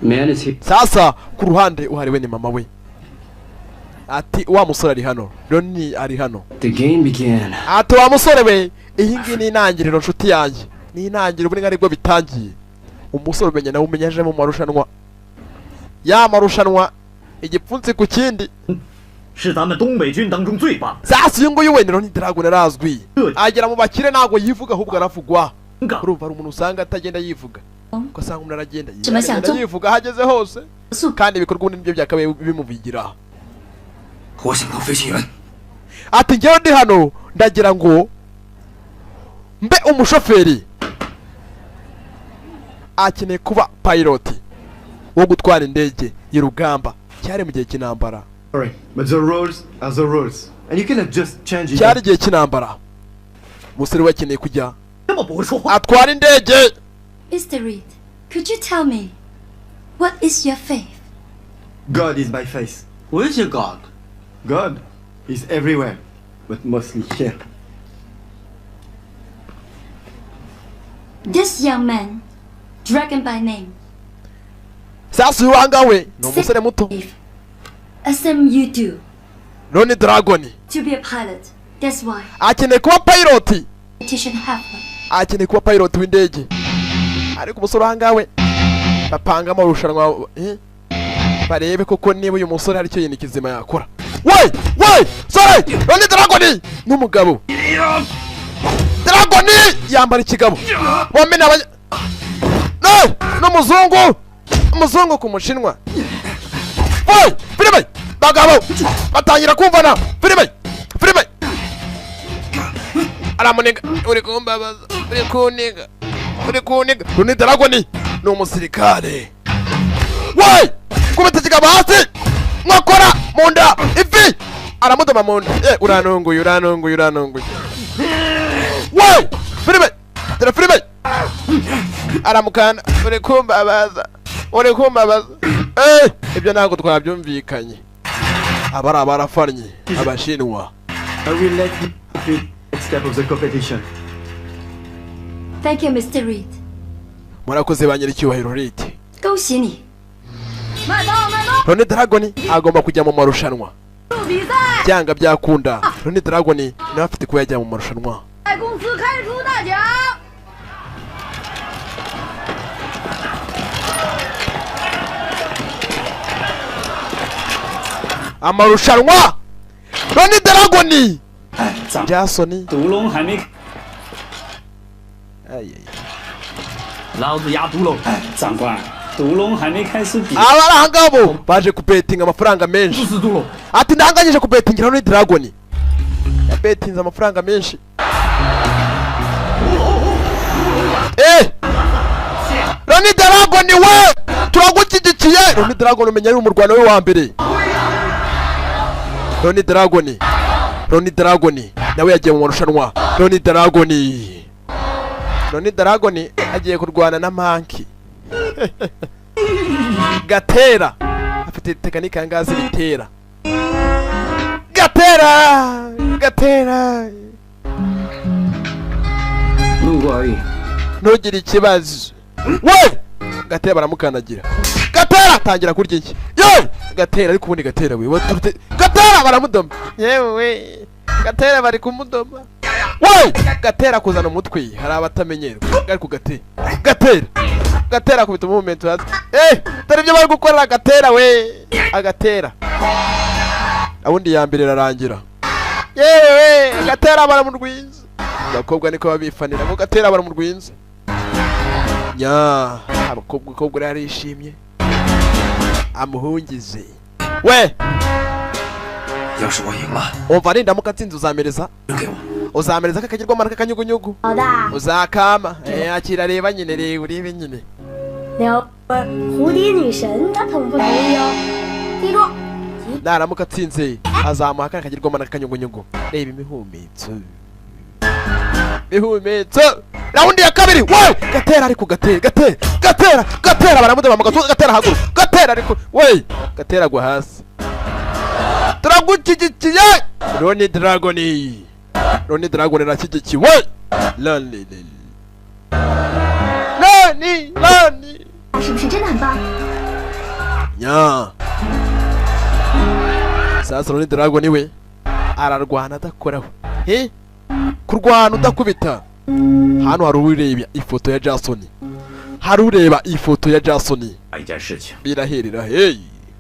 Speaker 2: Man is here.
Speaker 1: Sasa ku ruhande uhariwe ni mama we. Ati wa musore ari hano. Roni ari hano.
Speaker 2: The game began.
Speaker 1: Ati wa musore we iyi ngi ni intangiriro nshuti yanjye. Ni intangiriro buri ngaribwo bitangiye. Umusore umenya nawe umenyaje mu marushanwa. Ya marushanwa igipfunsi ku kindi
Speaker 8: 是咱们东北军当中最棒。
Speaker 1: sasa uyu nguyu we ni Ronnie Dragon arazwi agera mu bakire ntabwo yivuga ahubwo aravugwa urumva hari umuntu usanga atagenda yivuga ugasanga umuntu aragenda yivuga aho ageze hose kandi ibikorwa ubundi nibyo byakabaye bimuvigira
Speaker 6: 我想当飞行员。
Speaker 1: ati njyewe ndi hano ndagira ngo mbe umushoferi akeneye kuba pilot wo gutwara indege y'urugamba cyari mu gihe cy'intambara
Speaker 9: Sorry, but the rules are the rules, and you cannot just change it.
Speaker 1: cyari igihe cy'intambara umusore we akeneye kujya atwara indege.
Speaker 3: Mr. Reed, could you tell me, what is your faith?
Speaker 9: God is my faith.
Speaker 5: Which God?
Speaker 9: God is everywhere, but mostly here.
Speaker 3: This young man, Dragon by name,
Speaker 1: sasa uyu wanga we ni umusore muto
Speaker 3: assume you do
Speaker 1: Ronnie Dragon
Speaker 3: to be a pilot. That's why
Speaker 1: akeneye kuba pilot,
Speaker 3: petition happened.
Speaker 1: akeneye kuba pilot w'indege, ariko umusore wanga we bapanga amarushanwa barebe koko niba uyu musore hari icyo yindi kizima yakora. we sorry, Ronnie Dragon n'umugabo Dragon yambara ikigabo bombi n'abanya n'umuzungu umuzungu ku mushinwa. Filime bagabo batangira kumvana filime aramuniga uri kumbabaza uri kuniga Ronnie Dragon ni umusirikare. kubita ikigabo hasi mwakora munda ifi aramudoma munda uranunguye filime aramukana uri kumbabaza ibyo ntabwo twabyumvikanye. abari abarafanye abashinwa.
Speaker 9: I will let you complete the next step of the competition.
Speaker 3: Thank you, Mr. Reed.
Speaker 1: murakoze ba nyiricyubahiro Reed.
Speaker 3: 恭喜你！
Speaker 1: Ronnie Dragon agomba kujya mu marushanwa byanga byakunda. Ronnie Dragon nawe afite kuba yajya mu marushanwa.
Speaker 4: 公司开出大奖。
Speaker 1: amarushanwa Ronnie Dragon
Speaker 5: 哎，长
Speaker 1: Jason
Speaker 5: 毒龙还没，
Speaker 8: 老子压毒龙。
Speaker 5: 哎，长官，毒龙还没开始比。
Speaker 1: abarangabo baje kubetinga amafaranga menshi.
Speaker 8: 是毒龙。
Speaker 1: ati ndanganyije kubetingira Ronnie Dragon yabetinze amafaranga menshi. Ronnie Dragon we turagushyigikiye. Ronnie Dragon umenya ari umurwana we wa mbere. Ronnie Dragon nawe yagiye mu marushanwa. Ronnie Dragon agiye kurwana na Monkey Gatera afite tekinike yangazi bitera. Gatera
Speaker 2: 路过而已。
Speaker 1: ntugire ikibazo. we Gatera baramukanagira. Gatera atangira kurya iki Gatera ariko ubundi Gatera we waturute Gatera baramudoma yewe Gatera bari kumudoma. Gatera kuzana umutwe hari abatamenyerwa ariko Gatera kubita movement hasi. dore ibyo bari gukora Gatera we Gatera abundi ya mbere rarangira. yewe Gatera baramurwinze. abakobwa niko babifanira ngo Gatera baramurwinze. abakobwa rero arishimye amuhungize. we
Speaker 6: 要是我赢了，
Speaker 1: umva nindamuka atsinze uzamereza
Speaker 6: 扔给我。
Speaker 1: uzamereza kakagirwamana kakanyugunyugu
Speaker 7: 好的，
Speaker 1: uzakama akira reba nyine urebe nyine.
Speaker 7: 蝴蝶女神她同不同意哦？记住，
Speaker 1: naramuka atsinze azamuha kakagirwamana kakanyugunyugu. reba imihumetso raundi ya kabiri. Gatera ariko Gatera baramudoma mu gatuza. Gatera haguruka. Gatera ariko Gatera agwa hasi. turagushyigikiye Ronnie Dragon arashyigikiwe. Ronnie
Speaker 3: 是不是真的很棒？
Speaker 1: sasa Ronnie Dragon we ararwana adakoraho. kurwana udakubita. hano hari ureba ifoto ya Jason.
Speaker 8: 一件事情，
Speaker 1: biraherera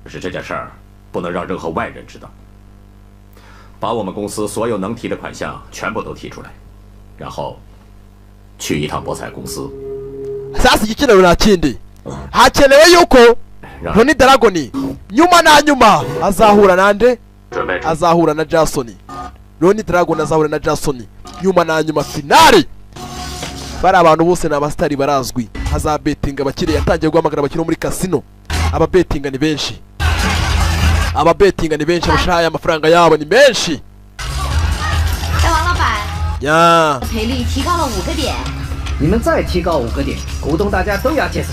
Speaker 8: 可是这件事儿
Speaker 10: 不能让任何外人知道。把我们公司所有能提的款项全部都提出来，然后去一趟博彩公司。
Speaker 1: sasa igikenewe nta kindi hakenewe yuko Ronnie Dragon nyuma na nyuma azahura nande azahura na Jason. Ronnie Dragon azahura na Jason nyuma na nyuma finale. Bari abantu bose n'abastari barazwi. Hazabetinga abakire yatangiye guhamagara abakire muri casino. Ababetinga ni benshi. Ababetinga ni benshi bashaya amafaranga yabo ni menshi.
Speaker 3: 哎，王老板，
Speaker 1: 呀，
Speaker 3: 赔率提高了5个点。
Speaker 4: 你们再提高5个点，股东大家都要节省。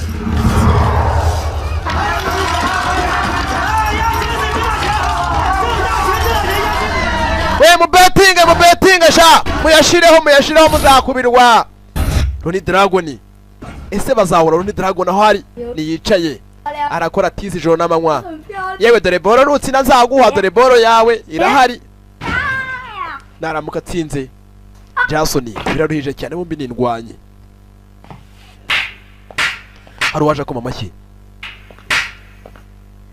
Speaker 1: we mubetinga sha muyashireho muzakubirwa. Ronnie Dragon ese bazahura Ronnie Dragon aho ari niyicaye arakora tizi ijoro n'amanywa. Yewe dore boro rutsinda nzaguha, dore boro yawe irahari. Naramuka atsinze Jason biraruhije cyane, bombi nindwanye. Hari uwaje akoma amashyi.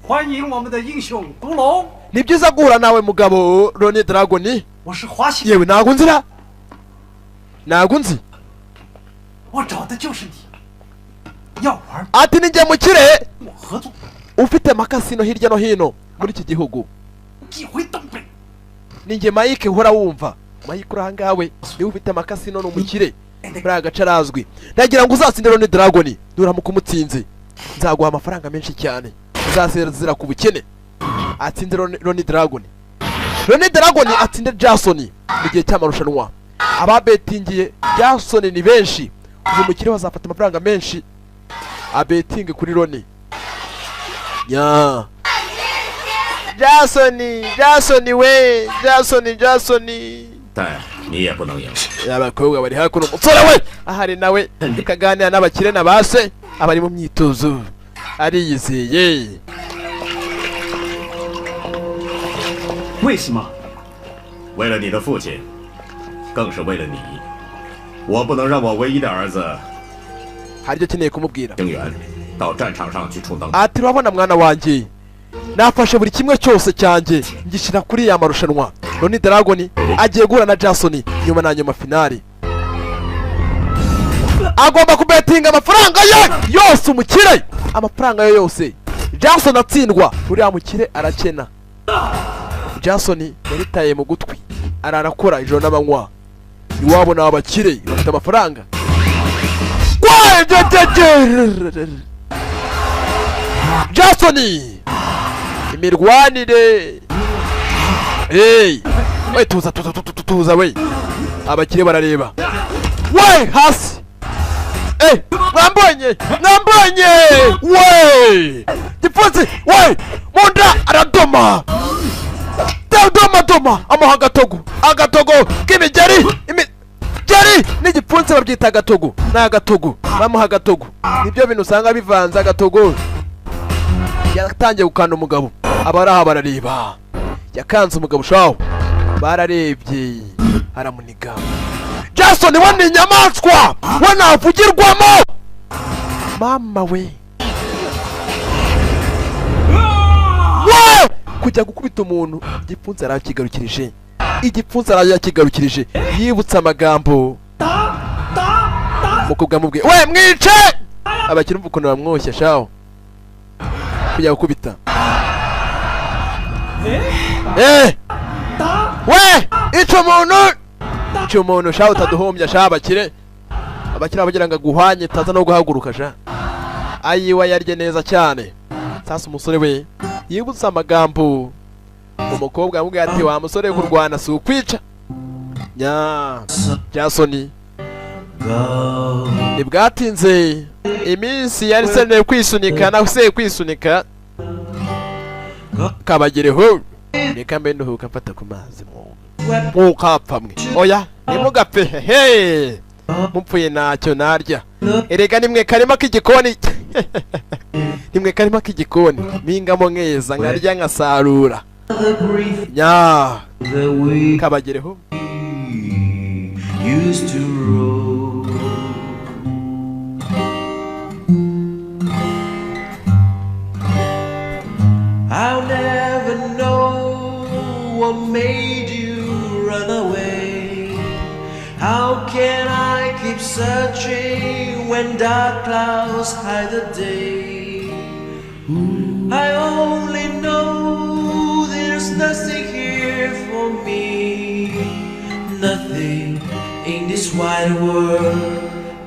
Speaker 5: 欢迎我们的英雄独龙。
Speaker 1: Ni byiza guhura nawe mugabo Ronnie Dragon.
Speaker 5: 我是华西。
Speaker 1: yewe ntago nzira, ntago nzi.
Speaker 5: 我找的就是你。要玩
Speaker 1: ati ninjye mukire
Speaker 5: 我合作。
Speaker 1: ufite amakasino hirya no hino muri iki gihugu.
Speaker 5: 寄回东北。
Speaker 1: ninjye Mike uhora wumva. Mike urangawe niwe ufite amakasino n'umukire muri agace arazwi. Ndagira ngo uzatsinde Ronnie Dragon, duramuka umutsinze nzaguha amafaranga menshi cyane, uzasezera ku bukene. Atsinde Ronnie Dragon. Ronnie Dragon atsinde Jason mu gihe cy'amarushanwa. Ababetingiye Jason ni benshi, uyu mukire bazafata amafaranga menshi abetinge kuri Ronnie. Ya Jason we Jason
Speaker 10: 但你也不能赢。
Speaker 1: abakobwa bari hakuno umusore we ahari nawe kaganira n'abakire nabase abari mu myitozo ariyizeye.
Speaker 8: 为什么？
Speaker 10: 为了你的父亲，更是为了你，我不能让我唯一的儿子
Speaker 1: hari icyo akeneye kumubwira.
Speaker 10: 星源到战场上去充当。
Speaker 1: ati urabona mwana wanjye, nafashe buri kimwe cyose cyanjye ngishyira kuri ya marushanwa. Ronnie Dragon agiye guhura na Jason nyuma na nyuma finale. Agomba kubetinga amafaranga ye yose umukire, amafaranga ye yose. Jason atsindwa, uriya mukire arakena. Jason yaritaye mu gutwi ararakora ijoro n'amanywa. Iwabo ni abakire bafite amafaranga. Jason imirwanire. Hey, we tuza we. Abakire barareba. We hasi. Mwambonye. We. Gipfunsi. We. Munda aradoma. Doma amuha agatogo k'imigeri. Imigeri n'igipfunsi babyita agatogo. Ni agatogo bamuha agatogo. Nibyo bintu usanga bivanze agatogo. Yatangiye gukanda umugabo, abaraha barareba. Yakanze umugabo shawo, bararebye aramuniga. Jason we ni inyamaswa, we navugirwamo. Mama we kujya gukubita umuntu, igipfunsi arakigarukirije. Igipfunsi arakigarukirije yibutsa amagambo mukobwa mubwiye we mwice. Abakiri umva ukuntu bamwoshya shawo kujya gukubita. We ico umuntu shawo utaduhombya sha abakire abagira ngo aguhanye taza no guhaguruka sha. Ayiwa yarye neza cyane. Sasa umusore we yibutsa amagambo umukobwa amubwira ati wa musore kurwana si ukwica. Nya Jason nibwatinze iminsi yari sene kwisunika na se kwisunika kabagereho. Reka mbe nduhuka mfata ku mazi mukapfamwe. Oya nimugapfe he mupfuye ntacyo narya. Erega nimwe karima k'igikoni. Nimwe karima k'igikoni mpingamo nkeza nkarya nkasarura. Nya kabagereho.
Speaker 11: I'll never what made you run away? How can I keep searching when dark clouds hide the day? I only know there's nothing here for me, nothing in this wide world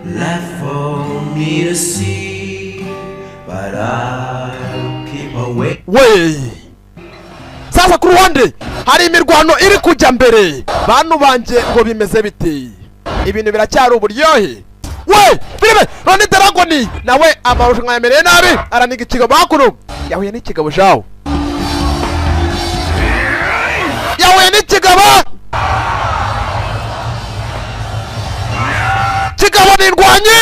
Speaker 11: left for me to see, but I'll keep away.
Speaker 1: we sasa ku ruhande hari imirwano iri kujya mbere bantu banje ngo bimeze biti ibintu biracyari uburyohe we filime Ronnie Dragon nawe amarushanwa yamereye nabi araniga ikigabo hakuno yahuye n'ikigabo jawo yahuye n'ikigabo kigabo nirwanyi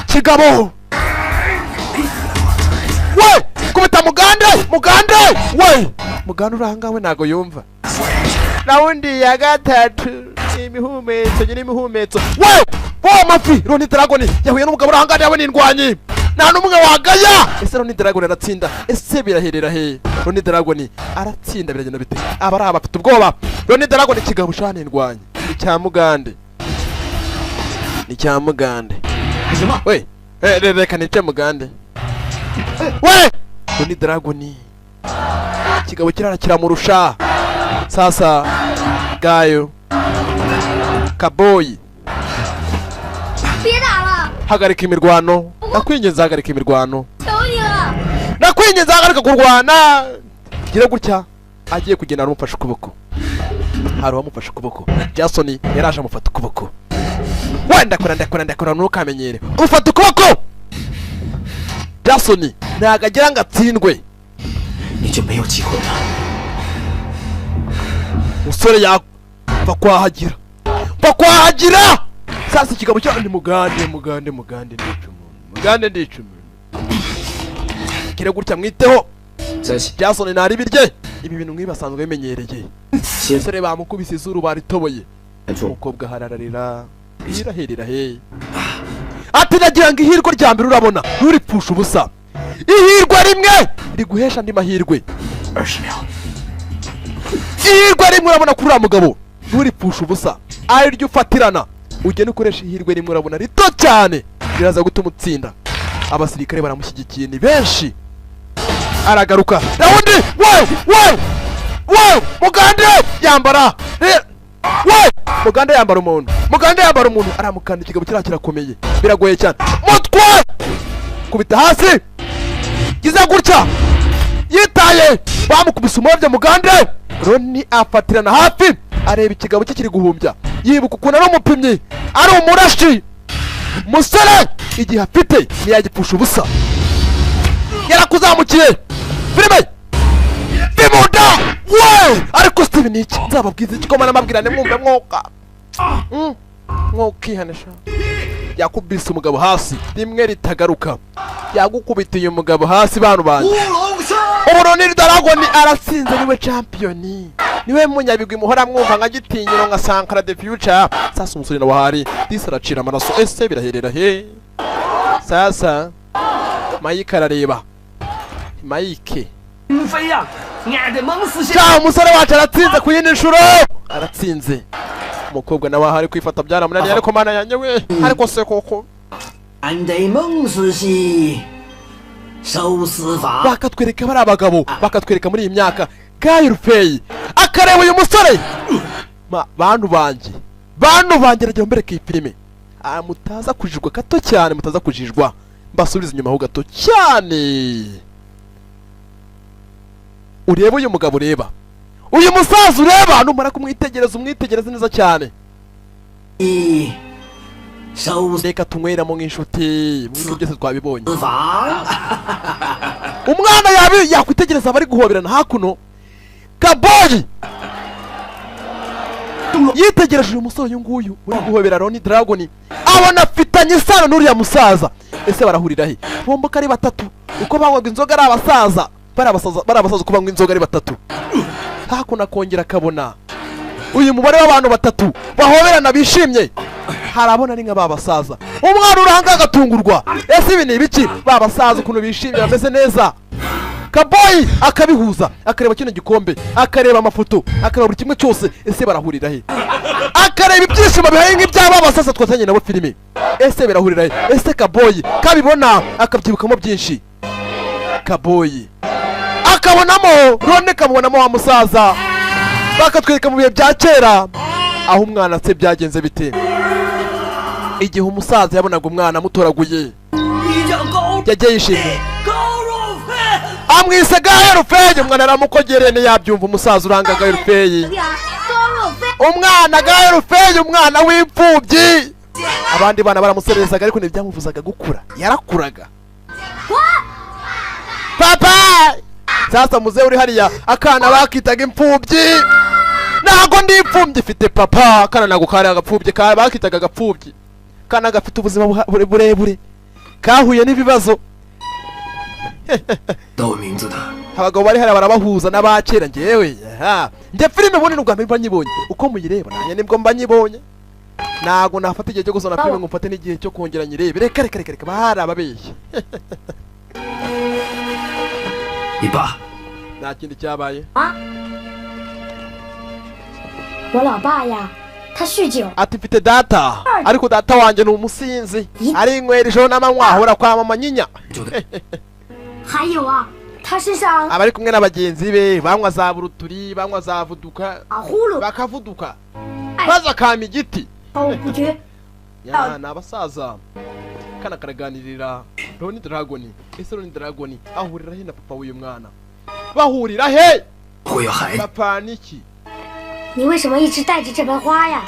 Speaker 1: kigabo we kubita mugande we mugande urangawe nago yumva raundi ya gatatu imihumetso nyine imihumetso we mafi Ronnie Dragon yahuye n'umugabo urahangana yawe n'indwanyi nta n'umwe wagaya ese Ronnie Dragon aratsinda ese biraherera he Ronnie Dragon aratsinda biragenda bite abari abafite ubwoba Ronnie Dragon kigabo ushana indwanyi ni cya mugande we reka nice mugande we Ronnie Dragon kigabo kirara kiramurusha sasa gayo kaboyi hagarika imirwano nakwinginze hagarika imirwano nakwinginze hagarika kurwana gira gutya agiye kugenda arumufasha ukuboko hari uwamufashe ukuboko Jason yaraje amufata ukuboko wenda ndakora ntukamenyere ufata ukuboko Jason ntago agira ngo atsindwe
Speaker 11: nicyo meyo kikora
Speaker 1: musore yapfa kwahagira sasa ikigabo cyo ni mugande ndica umuntu kire gutya mwiteho Jason nari birye ibi bintu mwibasanzwe bimenyereye sere bamukubise izuru baritoboye umukobwa harararira iraherera he ati nagira ngo ihirwe rya mbere urabona nturipfusha ubusa ihirwe rimwe riguhesha andi mahirwe ihirwe rimwe urabona kuri uriya mugabo nturipfusha ubusa ari ryo ufatirana ugenda ukoresha ihirwe rimwe urabona rito cyane biraza gutuma utsinda abasirikare baramushyigikiye ni benshi aragaruka raundi we mugande yambara we mugande yambara umuntu aramukanda ikigabo kirakomeye biragoye cyane mutwe kubita hasi giza gutya yitaye bamukubise umwobye mugande Ronnie afatirana hafi areba ikigabo cye kiri guhumbya yibuka ukuntu ari umupimyi ari umurashi musore igihe afite ntiyagipfusha ubusa yarakuzamukiye filime bimunda we ariko Steve niki nzababwiza iki koma namabwirane mwumve mwokihanisha yakubise umugabo hasi rimwe ritagaruka yagukubitiye umugabo hasi bantu banje Ronnie Dragon aratsinze niwe champion niwe munyabigwi muhora mwumva nka gitinyiro nka Sankara the Future sasa umusore na wahari disaracira amaraso ese biraherera he sasa Mike arareba Mike
Speaker 2: mfeya nyade mangsi
Speaker 1: cha umusore wacu aratsinze ku yindi nshuro aratsinze umukobwa nawe hari kwifata byaramunani ariko mana yanjye we ariko se koko
Speaker 2: ande mangsi Shawusifa
Speaker 1: bakatwereka bari abagabo bakatwereka muri iyi myaka Guy Rufey akareba uyu musore bantu banje rajya mbereka iyi filime mutaza kujijwa gato cyane mutaza kujijwa mbasubiza inyuma ho gato cyane ureba uyu mugabo ureba uyu musaza ureba numara kumwitegereza umwitegereza neza cyane reka tunyweramo nk'inshuti mw'ibyo byose twabibonye umwana yakwitegereza abari guhoberana hakuno Kaboyi yitegereje uyu musore uyu nguyu uri guhobera Ronnie Dragon abona afitanye isano n'uriya musaza ese barahurira he bombo kari batatu uko banywaga inzoga ari abasaza barabasaza uko banywa inzoga ari batatu hakuno akongera akabona uyu mubare w'abantu batatu bahoberana bishimye harabona ni nka babasaza umwana urahanga agatungurwa ese ibi ni ibiki babasaza ukuntu bishimye bameze neza Kaboyi akabihuza, akareba kino gikombe, akareba amafoto, akareba buri kimwe cyose. Ese barahurira he? Akareba ibyishimo bihaye nk'iby'ababa sasa twatanye nabo filime. Ese birahurira he? Ese Kaboyi kabibona akabyibukamo byinshi. Kaboyi akabonamo Rone, kabonamo wa musaza, bakatwereka mu bihe bya kera aho umwana se byagenze bite. Igihe umusaza yabonaga umwana mutoraguye yagiye yishimye, amwise Gaye Rufeyi. Umwana aramukogereye ntiyabyumva, umusaza uranga Gaye Rufeyi, umwana Gaye Rufeyi, umwana w'imfubyi. Abandi bana baramuserezaga ariko ntibyamuvuzaga gukura, yarakuraga. Papa sasa muze uri hariya, akana bakitaga imfubyi. Nago ndi imfubyi ifite papa, akana nago kari agapfubyi, bakitaga agapfubyi. Kana gafite ubuzima burebure, kahuye n'ibibazo. Abagabo bari hariya barabahuza n'abakera. Njyewe njye filime ubundi n'ubwa mbere mba nyibonye, uko muyireba nanjye nibwo mba nyibonye. Nago nafata igihe cyo gusona filime ngo mfate n'igihe cyo kongera nyirebe. Reka bahari ababeshya.
Speaker 6: Iba
Speaker 1: nta kindi cyabaye.
Speaker 12: 我老爸呀，他酗酒。
Speaker 1: Ati mfite data, ariko data wanjye ni umusinzi, ari inywera ijoro n'amanywa, ahora kwa mama nyinya.
Speaker 12: 还有啊，他身上
Speaker 1: abari kumwe n'abagenzi be banywa za buruturi, banywa za vuduka, bakavuduka baza kama igiti. Ni abasaza. Kana karaganirira Ronnie Dragon. Ese Ronnie Dragon ahurira he na papa w'uyu mwana? Bahurira he? Papa niki?
Speaker 12: 你为什么一直带着这盆花呀？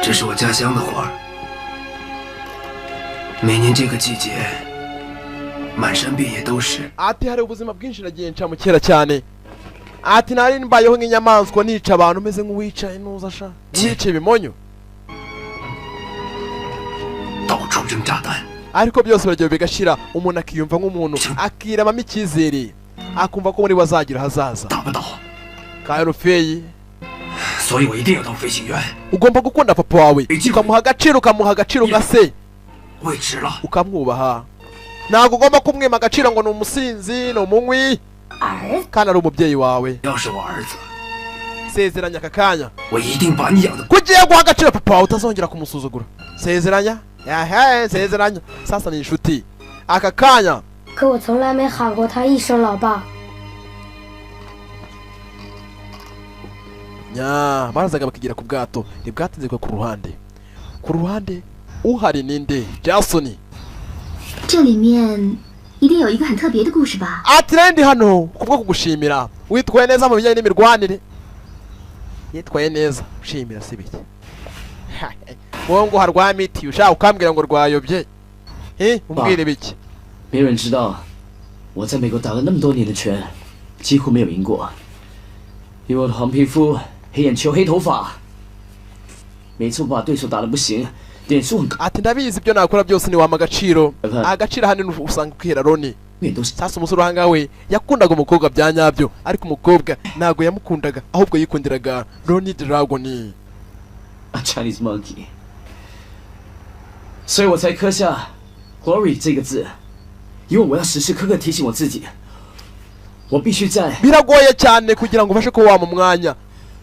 Speaker 6: 这是我家乡的花，每年这个季节，满山遍野都是。
Speaker 1: Ati hari ubuzima bwinshi nagiye nca mu kera cyane. Ati nari mbayeho nk'inyamaswa nica abantu meze nk'uwicaye nuza sha. Nice bimonyo.
Speaker 6: 到处扔炸弹。
Speaker 1: Ariko byose baragiye bigashira, umuntu akiyumva nk'umuntu, akiremamo icyizere, akumva ko muri bazagira hazaza. Gaye Rufeyi,
Speaker 6: 所以我一定要当飞行员。
Speaker 1: ugomba gukunda papa wawe, ukamuha agaciro nka se,
Speaker 6: 位置了，
Speaker 1: ukamwubaha. Ntabwo ugomba kumwima agaciro ngo ni umusinzi, ni umunywi, kandi ari umubyeyi wawe.
Speaker 6: 要是我儿子，
Speaker 1: Sezeranya aka kanya,
Speaker 6: 我一定把你养的。
Speaker 1: kugiye guha agaciro papa wawe, utazongera kumusuzugura. Sezeranya. Sezeranya. Sasa ni inshuti. Aka kanya.
Speaker 12: 可我从来没喊过他一声老爸。
Speaker 1: barazaga bakigira ku bwato, ntibwatinze ku ruhande. Ku ruhande uhari ninde? Jason.
Speaker 3: 这里面一定有一个很特别的故事吧？
Speaker 1: Ati rendi hano kubwo kugushimira, witwaye neza mu bijyanye n'imirwanire. Yitwaye neza, ushimira si bike. Wowe ngo harwa miti ushaka ukambwira ngo rwayobye. Umbwire biki?
Speaker 2: 没人知道，我在美国打了那么多年的拳，几乎没有赢过。因为我的黄皮肤、黑眼球、黑头发，每次我把对手打得不行，点数很高。
Speaker 1: Ati ndabizi ibyo nakora byose ni wama agaciro. Agaciro hanini usanga kwira Ronnie. Sasa umusore uhanga we yakundaga umukobwa bya nyabyo, ariko umukobwa ntago yamukundaga, ahubwo yikundiraga Ronnie Dragon.
Speaker 2: A Chinese monkey. 所以我才刻下 glory 这个字，因为我要时时刻刻提醒我自己，我必须在。
Speaker 1: Biragoye cyane kugira ngo ufashe ko wa mu mwanya.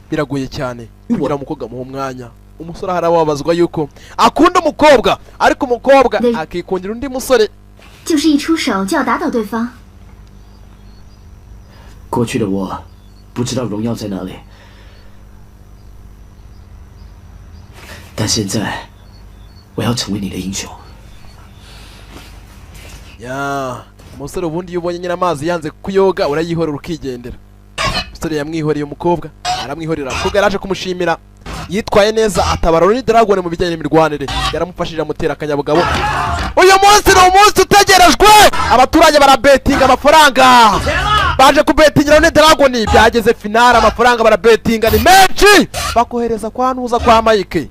Speaker 1: Biragoye cyane kugira umukobwa mu mwanya. Umusore harababazwa yuko akunda umukobwa, ariko umukobwa akikundira undi musore.
Speaker 3: 就是一出手就要打倒对方。
Speaker 2: 过去的我不知道荣耀在哪里，但现在我要成为你的英雄。
Speaker 1: umusore ubundi iyo ubonye nyina amazi yanze kuyoga urayihorera ukigendera. Umusore yamwihoreye umukobwa, aramwihorera. Umukobwa yaraje kumushimira, yitwaye neza, atabara Ronnie Dragon mu bijyanye n'imirwanire, yaramufashije amutera akanyabugabo. Uyu munsi ni umunsi utegerejwe, abaturage barabetinga amafaranga, baje kubetingira Ronnie Dragon. Byageze finale, amafaranga barabetinga ni menshi, bakohereza kwa Nuza kwa Mike.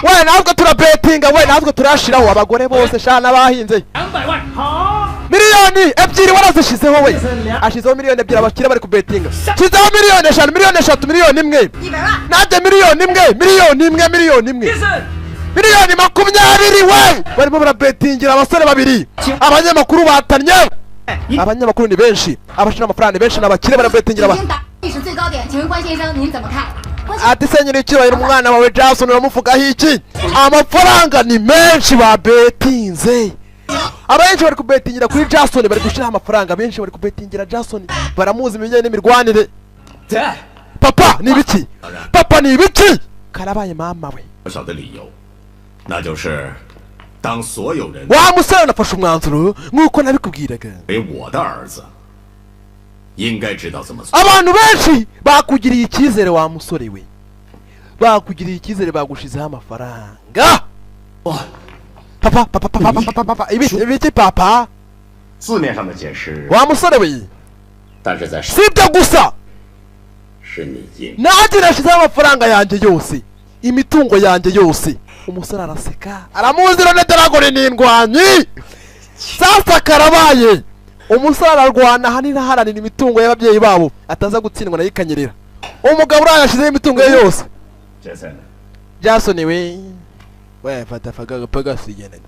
Speaker 1: We natwe turabetinga, we natwe turashiraho abagore bose shana bahinze.
Speaker 5: 200万，好。
Speaker 1: miliyoni ebyiri warazishizeho we, ashizeho miliyoni ebyiri, abakire bari kubetinga. Shizeho miliyoni eshanu, miliyoni eshatu, miliyoni imwe. Nanjye miliyoni imwe, miliyoni imwe, miliyoni imwe. miliyoni 20 we barimo barabetingira abasore babiri abanyamakuru batanye abanyamakuru ni benshi abashira amafaranga ni benshi n'abakire barabetingira ati senyeri icyubahiro umwana wawe Jason uramuvugaho iki amafaranga ni menshi babetinze abenshi bari kubetingira kuri Jason bari gushira amafaranga benshi bari kubetingira Jason baramuzi ibijyanye n'imirwanire papa ni ibiki papa ni ibiki karabaye mama we
Speaker 10: 小小的理由，那就是当所有人
Speaker 1: wa musore nafashe umwanzuro nk'uko nabikubwiraga
Speaker 10: 为我的儿子，应该知道怎么做。
Speaker 1: abantu benshi bakugiriye icyizere wa musore we bakugiriye icyizere bagushizeho amafaranga papa papa papa papa papa ibiki papa
Speaker 10: 字面上的解释，
Speaker 1: wa musore we
Speaker 10: 但是在
Speaker 1: sibyo gusa
Speaker 10: 是你赢。
Speaker 1: nanjye nashizeho amafaranga yanjye yose imitungo yanjye yose umusore araseka aramuzira na Dragon n'indwanyi sasa karabaye umusore ararwana hanini haranira imitungo y'ababyeyi babo ataza gutsindwa nayo ikanyerera umugabo urayashizeho imitungo ye yose Jason we fata fagaga pagasigene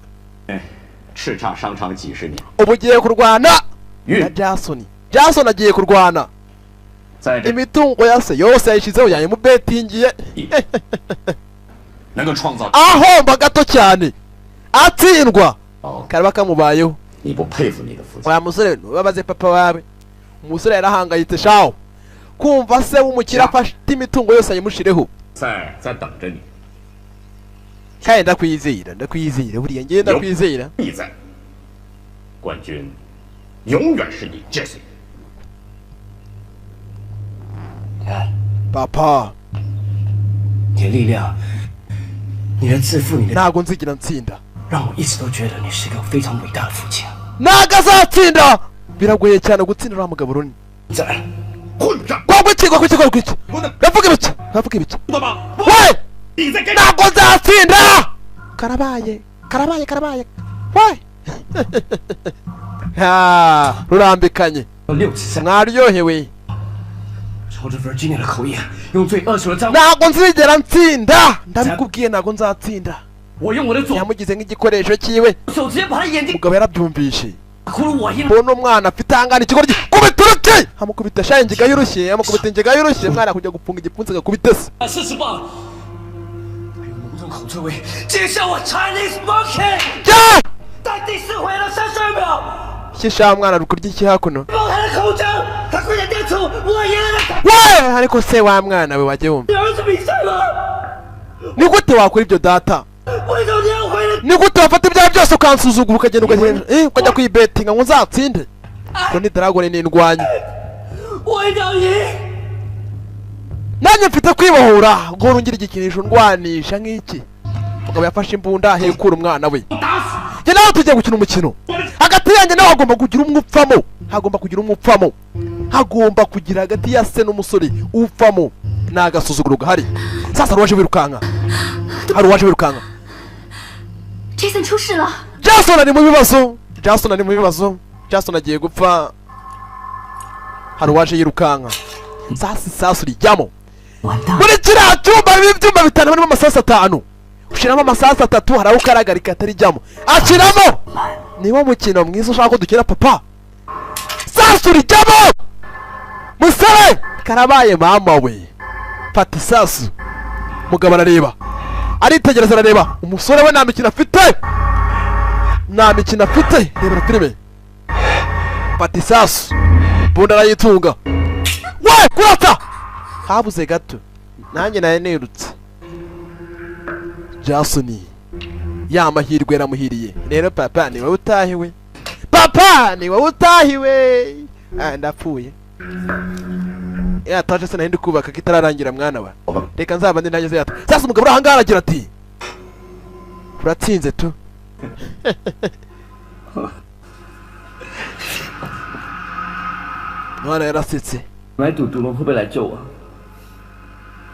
Speaker 10: 叱咤商场几十年，
Speaker 1: ubu ugiye kurwana na Jason agiye kurwana imitungo yase yose yayishizeho yayimubetingiye ahomba gato cyane atsindwa karaba kamubayeho wa musore babaze papa wawe umusore yarahangayitse shaho kumva se w'umukire afashe imitungo yose ayimushireho kandi ndakwizera buriya ngiye ndakwizera
Speaker 10: 冠军永远是你 Jason。
Speaker 1: papa
Speaker 11: 你的力量，你的自负，你的
Speaker 1: ntago nzigira ntsinda
Speaker 11: 让我一直都觉得你是个非常伟大的父亲。
Speaker 1: ntago azatsinda biragoye cyane gutsindira wa mugabo runini kwagwa iki ravuga ibiki we ntago nzatsinda karabaye we rurambikanye mwaryohewe
Speaker 11: 朝着 Virginia 的口音，用最恶俗的脏。
Speaker 1: ntago nzigera ntsinda ndabikubwiye ntago nzatsinda
Speaker 11: 我用我的左
Speaker 1: yamugize nk'igikoresho cyiwe
Speaker 11: 手直接把他眼睛
Speaker 1: umugabo yarabyumvishe
Speaker 11: 哭了我一。
Speaker 1: mbona umwana afite ahangana ikigoryi kubita uruti amukubita sha ingiga y'urushye amukubita ingiga y'urushye umwana kujya gufunga igipfunsi agakubita se
Speaker 11: 40磅，还有浓重口臭味，接下我 Chinese monkey。 在第4回合32秒。
Speaker 1: shisha umwana rukurya iki hakuno
Speaker 11: 爆他的口罩，他快点电出，我赢了。
Speaker 1: we ariko se wa mwana we wajye wumva
Speaker 11: 你儿子比赛吗？
Speaker 1: ni gute wakora ibyo data
Speaker 11: 为什么你要回来？
Speaker 1: ni gute wafata ibyaha byose ukansuzugura ukagenda ukajya kuyibetinga ngo nzatsinde ngo ni Dragon n'indwanyi
Speaker 11: 我一定要赢。
Speaker 1: nanjye mfite kwibohora ngo nungire igikinisho ndwanisha nk'iki umugabo yafashe imbunda ahekura umwana we njye nawe tugiye gukina umukino hagati yanjye nawe hagomba kugira umwupfamo hagomba kugira hagati ya se n'umusore upfamo ni agasuzuguro gahari sasa hari uwaje wirukanka
Speaker 3: Jason 出事了
Speaker 1: Jason ari mu bibazo Jason agiye gupfa hari uwaje yirukanka sasa isasu rijyamo muri kiriya cyumba harimo ibyumba bitanu birimo amasasu 5 ushiramo amasasu 3 hari aho ukaragarika atarijyamo akiramo niwo mukino mwiza ushaka ko dukina papa sasu rijyamo musore karabaye mama we fata isasu mugabo arareba aritegereza arareba umusore we nta mikino afite reba filime fata isasu bunda arayitunga we kurata habuze gato nanjye naye nirutse Jason ya mahirwe yaramuhiriye rero papa ni wowe utahiwe ndapfuye yataje se nahindi kubaka kitararangira mwana wa reka nzaba ndi nageze yata sasa umugabo urahangara aragira ati uratsinze tu mwana yarasetse
Speaker 11: 来赌独龙会不会来救我？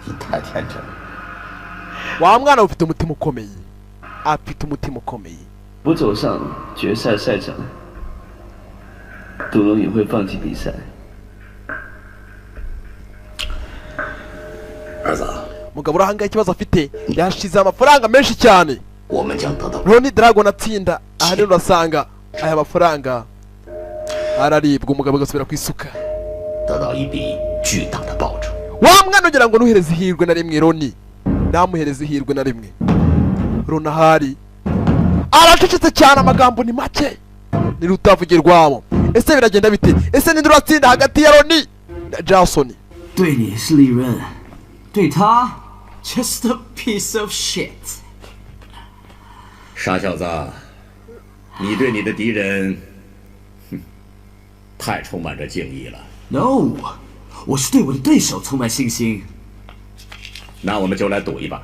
Speaker 10: 你太天真了。
Speaker 1: wa mwana ufite umutima ukomeye
Speaker 2: 不走上决赛赛场，独龙也会放弃比赛。
Speaker 10: 儿子，
Speaker 1: mugabo urahanga ikibazo afite yashize amafaranga menshi cyane Ronnie Dragon atsinda aha rero urasanga aya mafaranga araribwa umugabo agasubira ku isuka wa mwana ugira ngo nuhereze ihirwe na rimwe Ronnie namuhereze ihirwe na rimwe Ronahari aracecetse cyane amagambo ni make ni rutavugirwamo ese biragenda bite ese ninde uratsinda hagati ya Ronnie na Jason
Speaker 2: 对你是利润，对他 just a piece of shit。
Speaker 10: 傻小子，你对你的敌人，太充满着敬意了。
Speaker 2: No， 我是对我的对手充满信心。
Speaker 10: 那我们就来赌一把。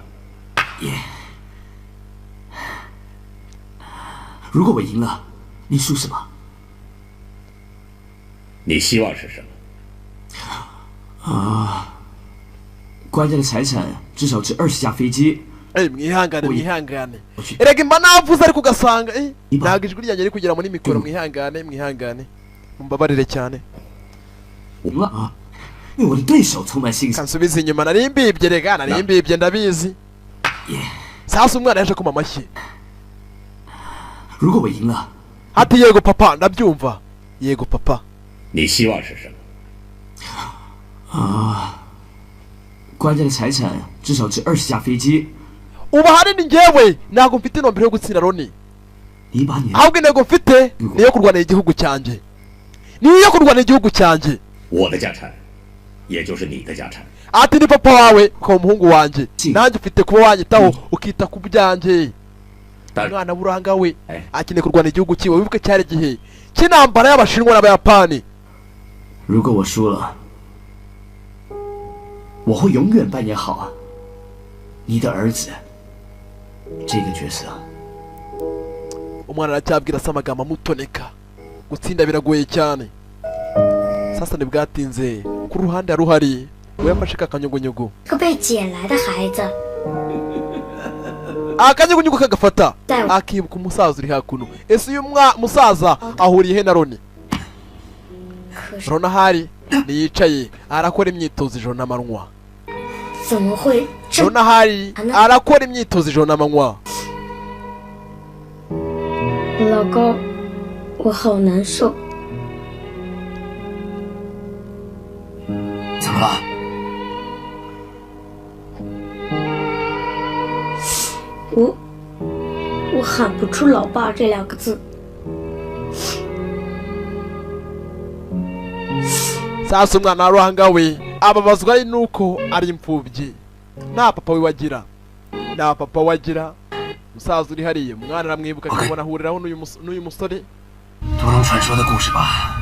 Speaker 2: 如果我赢了，你输什么？
Speaker 10: 你希望是什么？
Speaker 2: 关键的财产至少值20架飞机。
Speaker 1: mwihangane erega imba navuze ariko ugasanga ntabwo ijwi ryanjye riri kugera muri mikoro mwihangane mumbabarire cyane kansubize inyuma nari mbibye rega nari mbibye ndabizi sasa umwana yaje kuma amashyi ati yego papa ndabyumva yego papa
Speaker 10: 你希望是什么？
Speaker 2: 关键的财产至少值20架飞机。
Speaker 1: ubu ahanini njyewe ntabwo mfite intumbero yo gutsinda Ronnie ahubwo intego mfite niyo kurwanira igihugu cyanjye niyo kurwanira igihugu cyanjye
Speaker 10: 我的家产，也就是你的家产。
Speaker 1: ati ni papa wawe ukaba umuhungu wanjye nanjye ufite kuba wanyitaho ukita ku byanjye umwana w'uranga we akeneye kurwanira igihugu cyiwe wibuke cyari igihe cy'intambara y'abashinwa n'abayapani
Speaker 2: 如果我输了，我会永远扮演好你的儿子这个角色。
Speaker 1: umwana aracyabwira se amagambo amutoneka gutsinda biragoye cyane sasa ntibwatinze ku ruhande ruhari we yafashe kakanyugunyugu
Speaker 12: 个被捡来的孩子
Speaker 1: akanyugunyugu kagafata akibuka umusaza uri hakuno ese uyu musaza ahuriye he na Ronnie Ronahari niyicaye arakora imyitozo ijoro n'amanywa Ronahari arakora imyitozo ijoro n'amanywa
Speaker 12: 老公，我好难受。
Speaker 6: 怎么了？
Speaker 12: 我喊不出“老爸”这2个字。
Speaker 1: sasa umwana wa ruhanga we ababazwa nuko ari imfubyi nta papa we wagira nta papa wagira musaza uri hariye umwana aramwibuka akabona ahuriraho n'uyu musore
Speaker 6: 独龙传说的故事吧。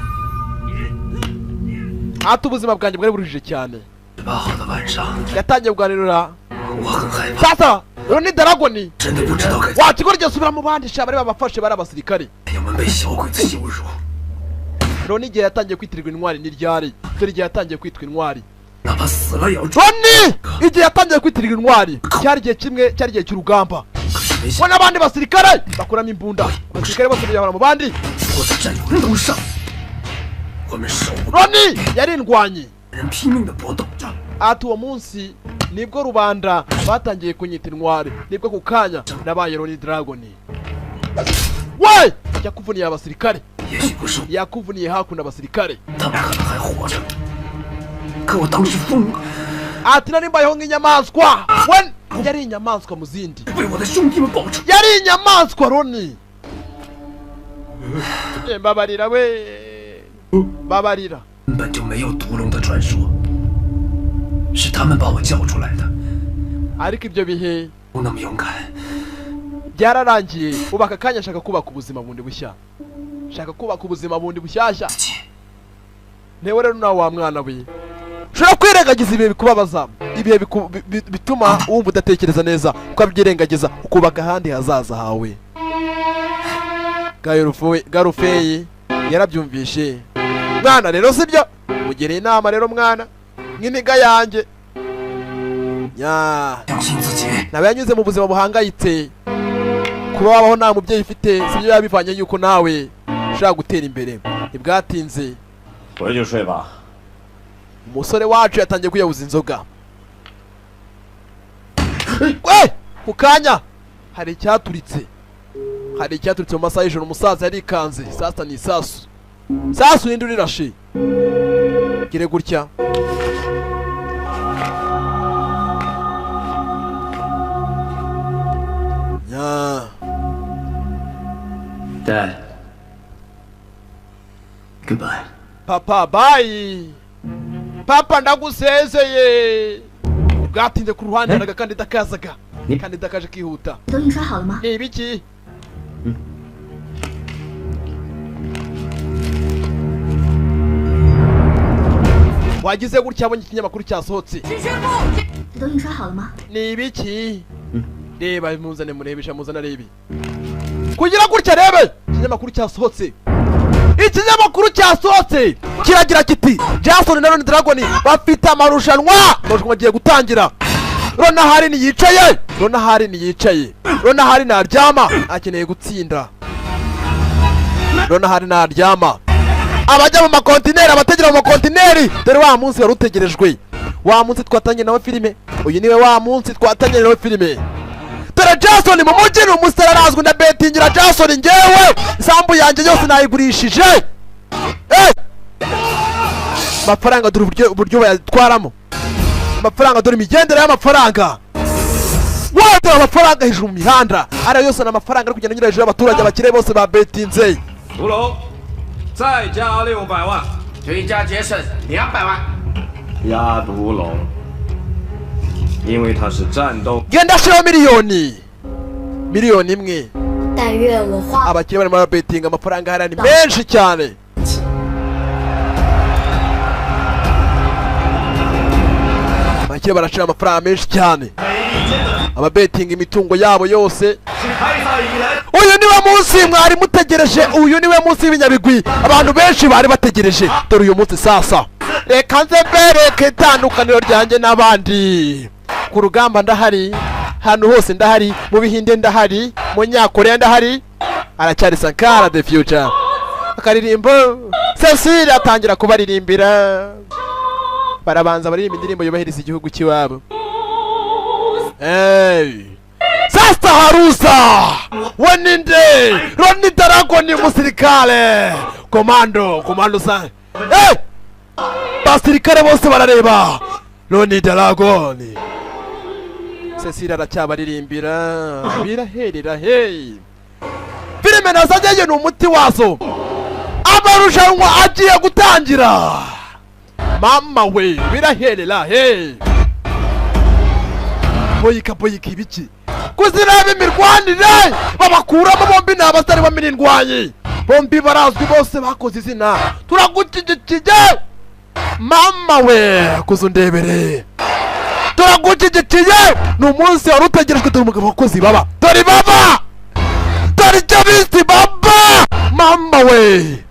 Speaker 1: ati ubuzima bwanjye bwari buruhije cyane
Speaker 6: 18号的晚上，
Speaker 1: yatangiye kuganirira
Speaker 6: 我很害怕。
Speaker 1: sasa Ronnie Dragon
Speaker 6: 真的不知道该。
Speaker 1: wakigorye subira mu bandi sha bari babafashe bari abasirikare
Speaker 6: 我们被小鬼子羞辱。
Speaker 1: Ronnie igihe yatangiye kwitirirwa intwari n'iryari dore igihe yatangiye kwitwa intwari
Speaker 6: 哪怕死了也要。
Speaker 1: Ronnie igihe yatangiye kwitirirwa intwari cyari igihe kimwe cyari igihe cy'urugamba we n'abandi basirikare bakuramo imbunda abasirikare bose biyahura mu bandi Ronnie yari indwanyi ati uwo munsi nibwo rubanda batangiye kunyita intwari nibwo ku kanya nabaye Ronnie Dragon we yakuvuniye abasirikare yakuvuniye hakuno abasirikare ati nari mbayeho nk'inyamaswa we yari inyamaswa mu zindi yari inyamaswa Ronnie mbabarira we babarira
Speaker 6: 根本就没有毒龙的传说，是他们把我叫出来的。
Speaker 1: ariko ibyo bihe
Speaker 6: 不那么勇敢。
Speaker 1: byararangiye ubu aka kanya ashaka kubaka ubuzima bundi bushya shaka kubaka ubuzima bundi bushyashya ntewe rero nawe wa mwana we ushobora kwirengagiza ibihe bikubabaza ibihe bituma wumva udatekereza neza ukabyirengagiza ukubaka ahandi hazaza hawe Garufeyi yarabyumvishe mwana rero sibyo mugereye inama rero mwana nk'iniga yanjye nawe yanyuze mu buzima buhangayitse kuba wabaho nta mubyeyi ufite sibyo yabivanye yuko nawe ushaka gutera imbere ntibwatinze umusore wacu yatangiye kwiyabuza inzoga we ku kanya hari icyaturitse mu masaha y'ijoro umusaza yarikanze sasa ni isasu ninde urirashe gire gutya
Speaker 6: Dad. Goodbye.
Speaker 1: Papa, bye. Papa ndagusezeye. Bwatinze ku ruhande naga kandi dakazaga. Kandi dakaje kihuta.
Speaker 3: 都印刷好了吗？
Speaker 1: Ni ibiki? Wagize gutya abonye ikinyamakuru cyasohotse.
Speaker 3: 这都印刷好了吗？
Speaker 1: Ni ibiki? Reba muzane murebesha muzana rebi. Kugira gutya rebe ikinyamakuru cyasohotse. Ikinyamakuru cyasohotse kiragira kiti Jason na Ron Dragon bafite amarushanwa bagiye gutangira. Ronahari ni yicaye. Ronahari naryama akeneye gutsinda. Ronahari naryama. Abajya mu makontineri abategera mu makontineri dore wa munsi wari utegerejwe. Wa munsi twatanye nawe filime. Uyu niwe wa munsi twatanye nawe filime. Dore Jason mu mujyi ni umusararazwe na betingira Jason ngewe isambu yanjye yose nayigurishije. Amafaranga dore uburyo bayatwaramo. Amafaranga dore imigendere y'amafaranga. Wada amafaranga hejuru mu mihanda. Ari yose na amafaranga ari kugenda nyura hejuru y'abaturage abakire bose ba betinze.
Speaker 11: 屠龙，再加600万，追加节省200万。压毒龙，因为他是战斗。
Speaker 1: Genda shira miliyoni imwe.
Speaker 12: 但愿我花
Speaker 1: abakire barimo betinga amafaranga harani menshi cyane. Abakire barashira amafaranga menshi cyane. Ababetinga imitungo yabo yose. Uyu niwe munsi mwari mutegereje, uyu niwe munsi w'ibinyabigwi abantu benshi bari bategereje. Dore uyu munsi sasa reka nze bereke itandukaniro ryanjye n'abandi. Ku rugamba ndahari, hano hose ndahari, mu Bihinde ndahari, mu Nyakoreya ndahari. Aracyari Sankara the Future. Akaririmbo Cecile atangira kubaririmbira. Barabanza baririmba indirimbo yubahiriza igihugu cy'iwabo. Sasa harusa waninde Ronnie Dragon musirikale komando sa basirikare bose barareba Ronnie Dragon. Cecile aracyabaririmbira biraherera filime nazajyayo ni umuti wazo. Amarushanwa agiye gutangira mama we biraherera boyika ibiki kuziraba imirwanire babakuramo bombi ni abasare b'amirindwanyi bombi barazwi bose bakoze izina. Turagukikije mama we kuzundebere turagukikije ni umunsi wari utegerejwe. Dore umugabo wakoze baba dore icyo bisi baba mama we.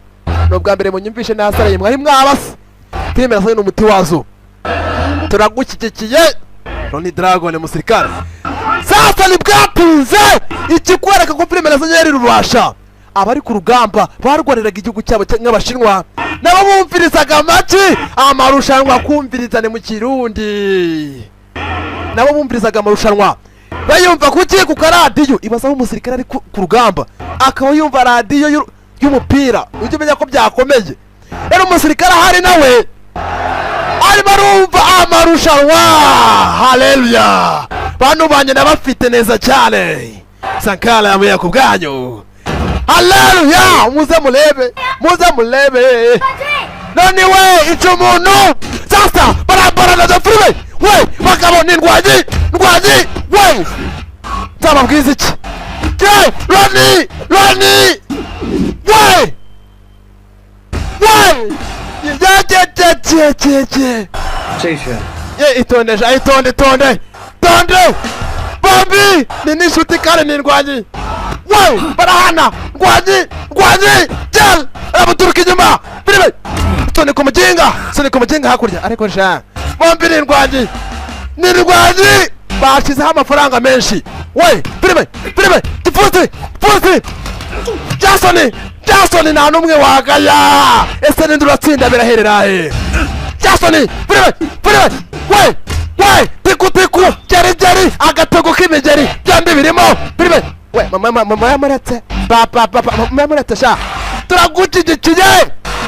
Speaker 1: Nubwa mbere munyumvishe nasaraye mwari mwabase filime nasanye n'umuti wazo. Turagukikiye Ronnie Dragon musirikare. Sasa ni bwatinze ikikwereka ko filime nasanye yari rubasha. Abari ku rugamba barwaniraga igihugu cyabo nk'abashinwa nabo bumvirizaga amaki amarushanwa kumvirizane mu Kirundi. Nabo bumvirizaga amarushanwa bayumva kuki ku karadiyo. Ibaza umusirikare ari ku rugamba akaba yumva radiyo y'umupira ujye umenya ko byakomeye. Rero umusirikare ahari nawe arimo arumva amarushanwa. Haleluya bantu banye nabafite neza cyane. Sankara yamuye ku bwanyu. Haleluya muze mulebe none we icyo umuntu sasa barabara na filime we bakabona indwanyi we nzababwiza iki Ronnie we itonde bombi ni nishuti kare ni indwanyi we barahana ndwanyi jel abuturuka inyuma filime Sonic umuginga hakurya ariko sha bombi ni indwanyi bashizeho amafaranga menshi. We filime tifusi Jason nta n'umwe wagaya. Ese ninde uratsinda biraherera Jason filime we we tiku jari agatego k'imigeri byombi birimo birime we mama yamuretse papa yamuretse sha turagucigikiye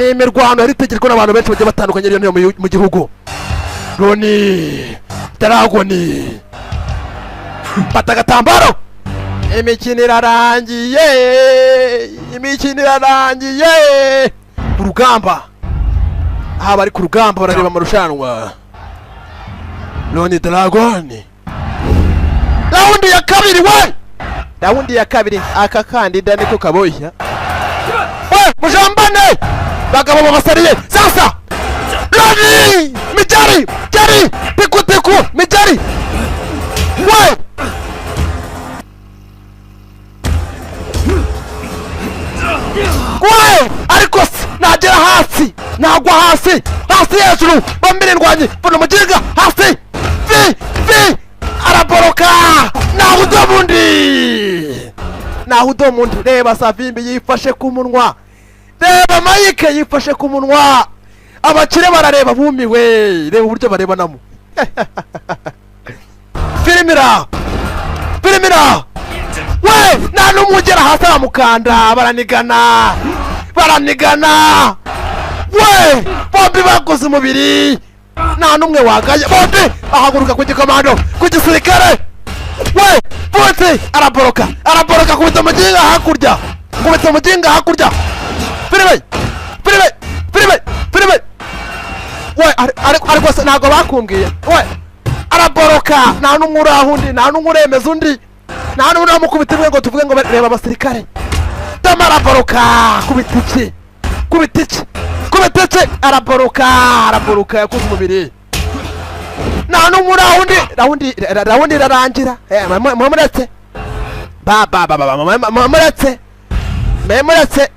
Speaker 1: ni imirwano yari itegekwa n'abantu benshi bagiye batandukanye rero mu gihugu Roni Dragoni fata agatambaro imikino irarangiye urugamba aha bari ku rugamba barareba amarushanwa Roni Dragoni raundi ya kabiri aka kandida niko kaboshya we mujambane bagabo babasariye sasa Roni mijari tiku mijari we ariko nagera hasi nagwa hasi hejuru bambirindwanye mbona mugiga hasi fi araboroka nahudo mundi reba Savimbi yifashe ku munwa reba Mike yifashe ku munwa abakire barareba bumiwe reba uburyo barebanamo Filimira we nta n'umugera hasi aramukanda baranigana we bombi bakoze umubiri nta n'umwe wagaye bombi bahaguruka ku gikomando ku gisirikare we bose araboroka kubita umuginga hakurya Filime we ariko se ntabwo bakumbwiye we araboroka nta n'umwe uraho undi nta n'umwe uremeza undi nta n'umwe uramukubita imwe ngo tuvuge ngo reba abasirikare tama araboroka kubita iki araboroka yakoze umubiri nta n'umwe uraho undi rawundi irarangira muretse muretse